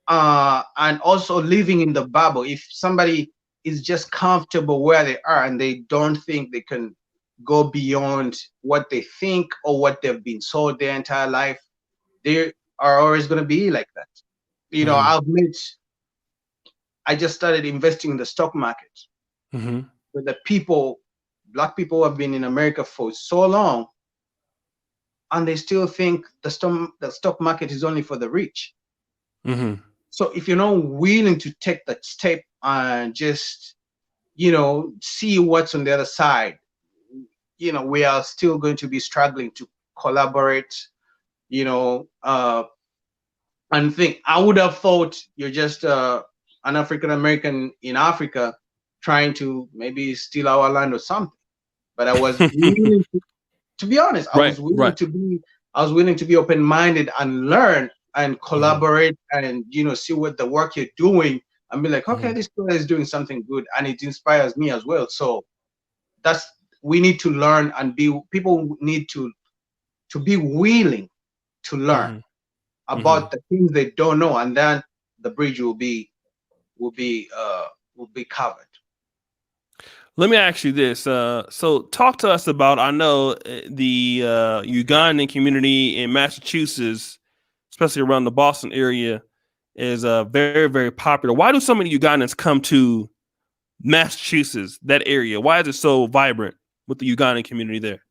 and also living in the bubble. If somebody is just comfortable where they are and they don't think they can go beyond what they think or what they've been sold their entire life, they are always going to be like that. You know, Mm-hmm. I just started investing in the stock market Mm-hmm. with the people, black people who have been in America for so long, and they still think the stock market is only for the rich. Mm-hmm. So if you're not willing to take that step and just, see what's on the other side, we are still going to be struggling to collaborate, you know, and think. I would have thought you're just an African American in Africa trying to maybe steal our land or something. But I was willing to be honest, Right. Right. I was willing to be open-minded and learn and Mm-hmm. collaborate and see what the work you're doing and be like, okay, Mm-hmm. this guy is doing something good and it inspires me as well. So that's we need to learn and be people need to be willing to learn Mm-hmm. Mm-hmm. about the things they don't know, and then the bridge will be uh will be covered. Let me ask you this. So talk to us about. I know the Ugandan community in Massachusetts, especially around the Boston area, is very very popular. Why do so many Ugandans come to Massachusetts, that area? Why is it so vibrant with the Ugandan community there?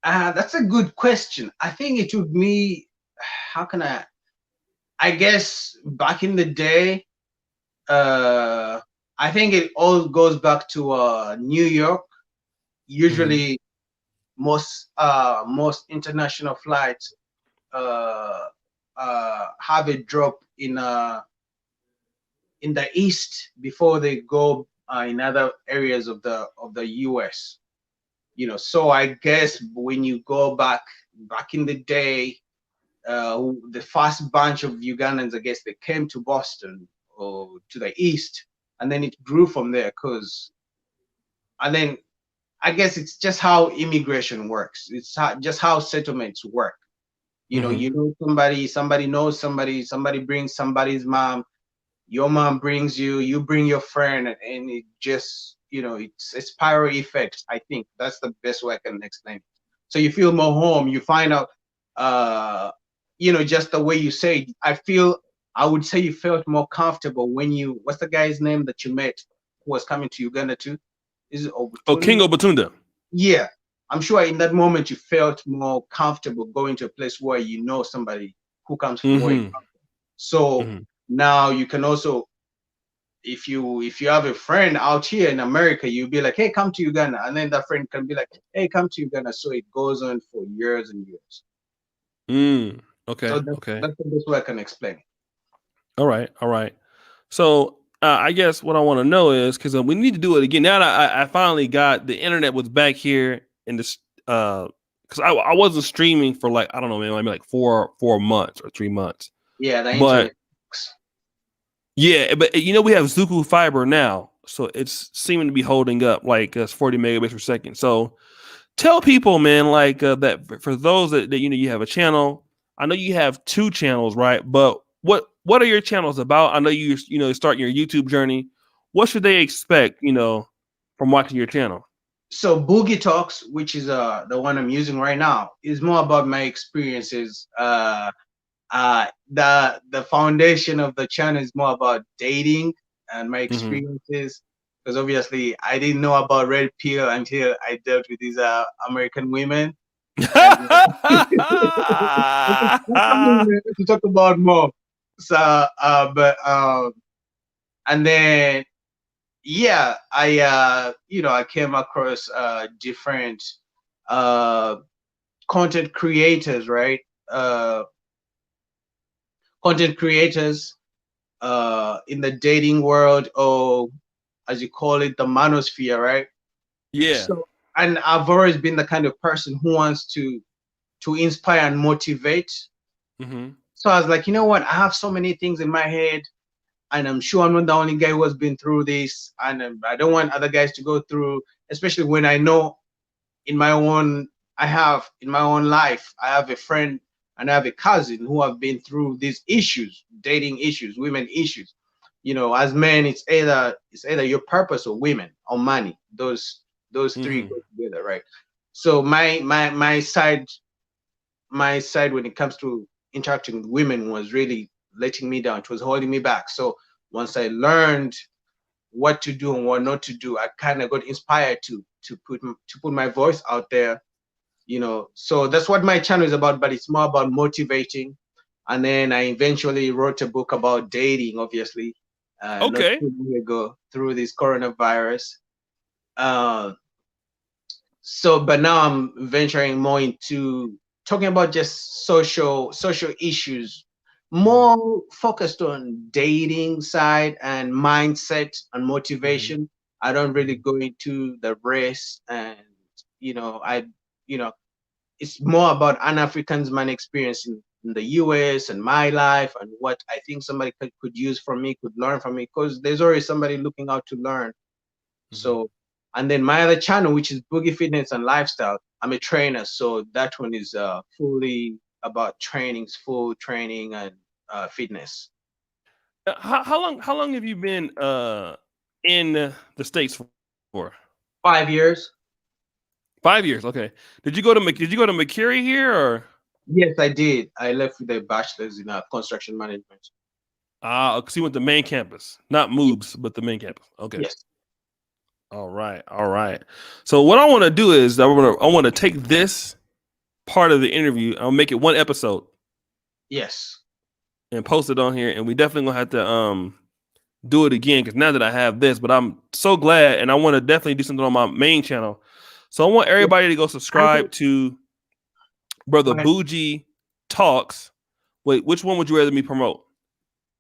That's a good question. I think it would be, how can I guess back in the day, uh, I think it all goes back to New York. Mm-hmm. Usually, most international flights uh, have a drop in the east before they go in other areas of the U.S. So I guess when you go back in the day, the first bunch of Ugandans, I guess, they came to Boston or to the east, and then it grew from there. And then I guess it's just how immigration works. It's just how settlements work. Mm-hmm. Somebody knows somebody brings somebody's mom, your mom brings you, you bring your friend, and it just, it's a spiral effect. I think that's the best way I can explain it. So you feel more home, you find out, uh, just the way you say it, I would say you felt more comfortable when what's the guy's name that you met who was coming to Uganda too? Is it Oh, King Obutunda? Obatunda. Yeah. I'm sure in that moment you felt more comfortable going to a place where you know somebody who comes from where you Mm-hmm. come. So Mm-hmm. now you can also, if you have a friend out here in America, you'll be like, hey, come to Uganda, and then that friend can be like, hey, come to Uganda. So it goes on for years and years. Mm. So Okay. that's Okay. that's the best way I can explain it. All right. All right. So I guess what I want to know is because we need to do it again. Now that I finally got the internet was back here in this because I wasn't streaming for like I don't know maybe like four months or 3 months. Yeah, the But internet. yeah, but we have Zuku fiber now, so it's seeming to be holding up like 40 megabits per second. So tell people, man, like that for those that you have a channel. I know you have two channels, right? But what are your channels about? I know you start your YouTube journey. What should they expect, from watching your channel? So Boogie Talks, which is the one I'm using right now, is more about my experiences. The foundation of the channel is more about dating and my Mm-hmm. experiences, because obviously I didn't know about red pill until I dealt with these American women, and that's something we have to talk about more. So, but and then yeah, I came across different uh content creators, right? Uh, content creators in the dating world, or as you call it, the manosphere, right? Yeah. So and I've always been the kind of person who wants to inspire and motivate. Mm-hmm. So I was like, you know what? I have so many things in my head, and I'm sure I'm not the only guy who has been through this, and I don't want other guys to go through, especially when I know in my own in my own life, I have a friend and I have a cousin who have been through these issues, dating issues, women issues. You know, as men, it's either your purpose or women or money. Those three Mm-hmm. go together, right? So my side when it comes to interacting with women was really letting me down. It was holding me back. So once I learned what to do and what not to do, I kind of got inspired to put my voice out there. So that's what my channel is about, but it's more about motivating. And then I eventually wrote a book about dating, obviously, not Okay. too long ago through this coronavirus. Uh, but now I'm venturing more into talking about just social issues, Mm-hmm. more focused on dating side and mindset and Mm-hmm. motivation. I don't really Mm-hmm. go into the race, and I you know it's more about an African's man experience in the US and my life, and what I think somebody could use from me, could learn from me, because there's always somebody looking out to learn. Mm-hmm. So, and then my other channel, which is Boogie Fitness and Lifestyle, I'm a trainer. So that one is fully about trainings, full training and fitness. How long have you been in the States for? 5 years. 5 years. Okay. Did you go to McCurry here or Yes, I did. I left with a bachelor's in construction management. because you went to main campus, not Ye- moves, but the main campus. Okay. Yes, All right. All right. So what I want to do is I want to take this part of the interview. I'll make it one episode yes, and post it on here, and we definitely gonna have to do it again because now that I have this, but I'm so glad, and I want to definitely do something on my main channel. So I want yes. everybody to go I think subscribe to Brother Bougie Talks. Wait, which one would you rather me promote?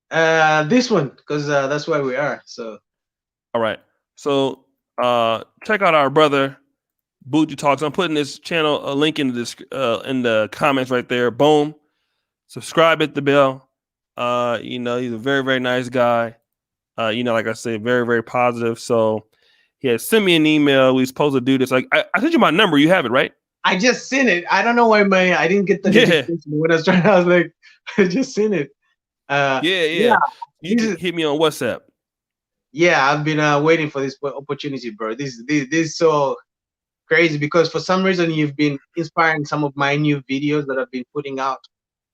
this one, because that's where we are. So All right. So check out our brother Bougie Talks. I'm putting this channel a link in the comments right there. Boom. Subscribe, hit the bell. He's a very, very nice guy. Like I said, very, very positive. So yeah, send me an email. We supposed to do this. Like I sent you my number. You have it, right? I just seen it. I don't know why I didn't get the Yeah. notification when I was trying. I was like, I just seen it. Yeah, Yeah, yeah. You this can is hit me on WhatsApp. yeah. I've been waiting for this opportunity, bro. This is so crazy because for some reason you've been inspiring some of my new videos that I've been putting out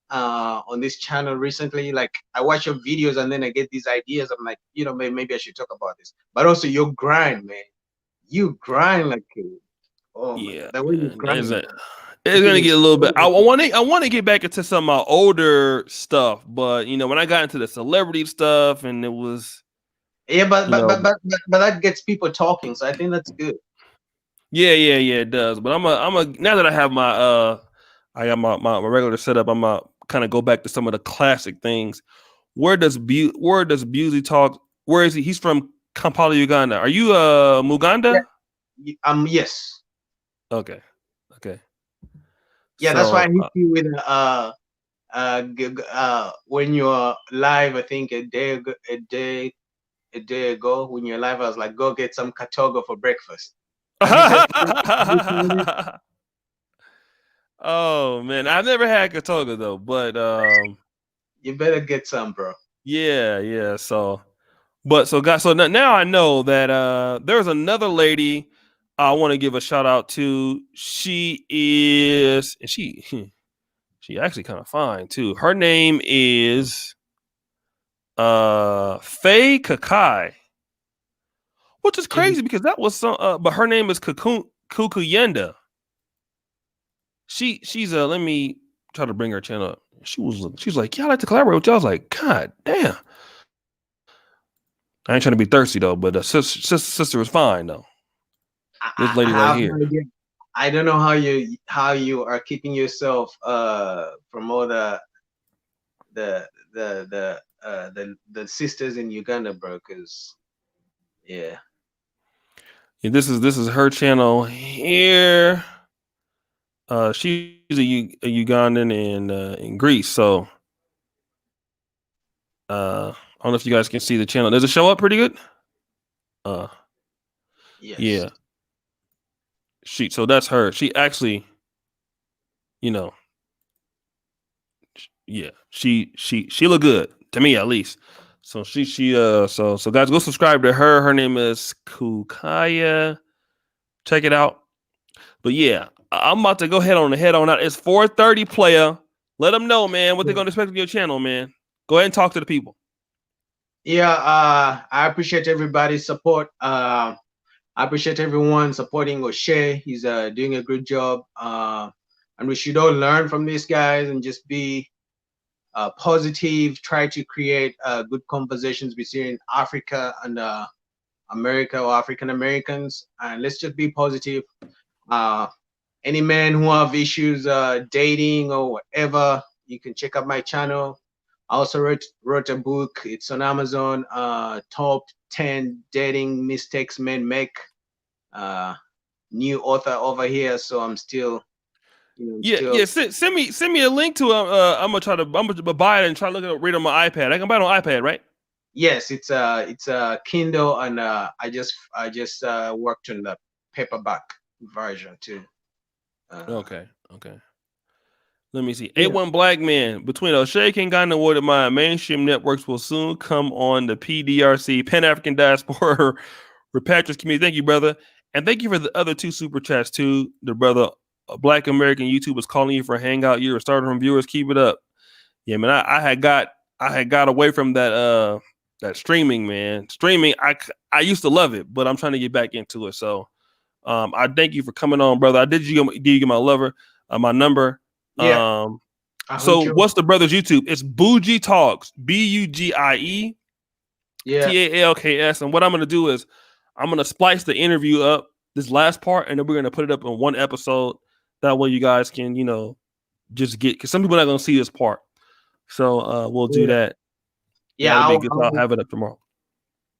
on this channel recently. Like I watch your videos and then I get these ideas. I'm like, maybe I should talk about this. But also your grind, man. You grind like, oh my Yeah, god, the way you man. grind, man. It's It gonna is get a little bit. I incredible. want to. I want to get back into some of my older stuff, but when I got into the celebrity stuff, and it was, Yeah, but you but, know, but but but but that gets people talking, so I think that's good. yeah, yeah, yeah, it does. But now that I have I got my regular setup. I'm gonna kind of go back to some of the classic things. Where does Busey talk? Where is he? He's from Kampala, Uganda. Are you Yeah. Muganda? Yes. Okay, okay. Yeah, that's why I So hit you with when you're live. I think a day ago when you're live, I was like, go get some katoga for breakfast. Have you said? Have you tried it? oh man, I've never had Katoga though, but You better get some, bro. yeah, yeah. So now I know that there's another lady I want to give a shout out to. She is, and she actually kind of fine too. Her name is Faye Kakai, which is Mhm. crazy because that was some. But her name is Kukuyenda. She's let me try to bring her channel up. She's like, yeah, I like to collaborate with you. I was like, God damn. I ain't trying to be thirsty though, but the sister was fine though. This I lady right have no here. idea. I don't know how you are keeping yourself from all the sisters in Uganda, bro. Because yeah. This is her channel here. She's a Ugandan in Greece. So I don't know if you guys can see the channel. Does it show up pretty good? Yes. Yeah. So that's her. She actually, you know, yeah, she look good to me at least. So so guys, go subscribe to her. Her name is Kukaya. Check it out. But yeah, I'm about to go head on out. It's 4:30, player. Let them know, man, what they're gonna expect on your channel, man. Go ahead and talk to the people. Yeah, I appreciate everybody's support. I appreciate everyone supporting O'Shea. He's doing a good job. And we should all learn from these guys and just be positive, try to create good conversations between Africa and America or African Americans. And let's just be positive. Any man who have issues dating or whatever, you can check out my channel. I also wrote a book. It's on Amazon. Top 10 dating mistakes men make. New author over here, so I'm still, Yeah. Send me a link to it. I'm gonna buy it and try to read on my iPad. I can buy it on iPad, right? Yes, it's a Kindle, and I just worked on the paperback version too. Okay. Let me see. Yeah. A1 Black Man. Between O'Shea King Ghana Award and my mainstream networks will soon come on the PDRC, Pan African Diaspora Repatriates Community. Thank you, brother. And thank you for the other 2 super chats, too. The brother, Black American YouTube is calling you for a hangout. You're a starter from viewers. Keep it up. Yeah, man. I had got away from that streaming, man. Streaming, I used to love it, but I'm trying to get back into it. So I thank you for coming on, brother. I did you give my lover my number. Yeah. So what's the brother's YouTube? It's Bougie Talks, Bugie Talks. And what I'm gonna do is I'm gonna splice the interview up, this last part, and then we're gonna put it up in one episode. That way you guys can, just get, because some people are not gonna see this part. So we'll do that. Yeah, that'll be good. I'll have it up tomorrow.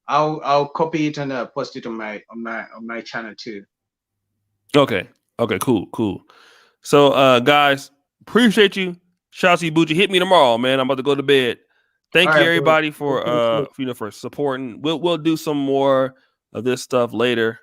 I'll copy it and post it on my channel too. Okay, cool. So guys, appreciate you. Shout out to you, Bucci. Hit me tomorrow, man. I'm about to go to bed. Thank you, everybody, for for supporting. We'll do some more of this stuff later.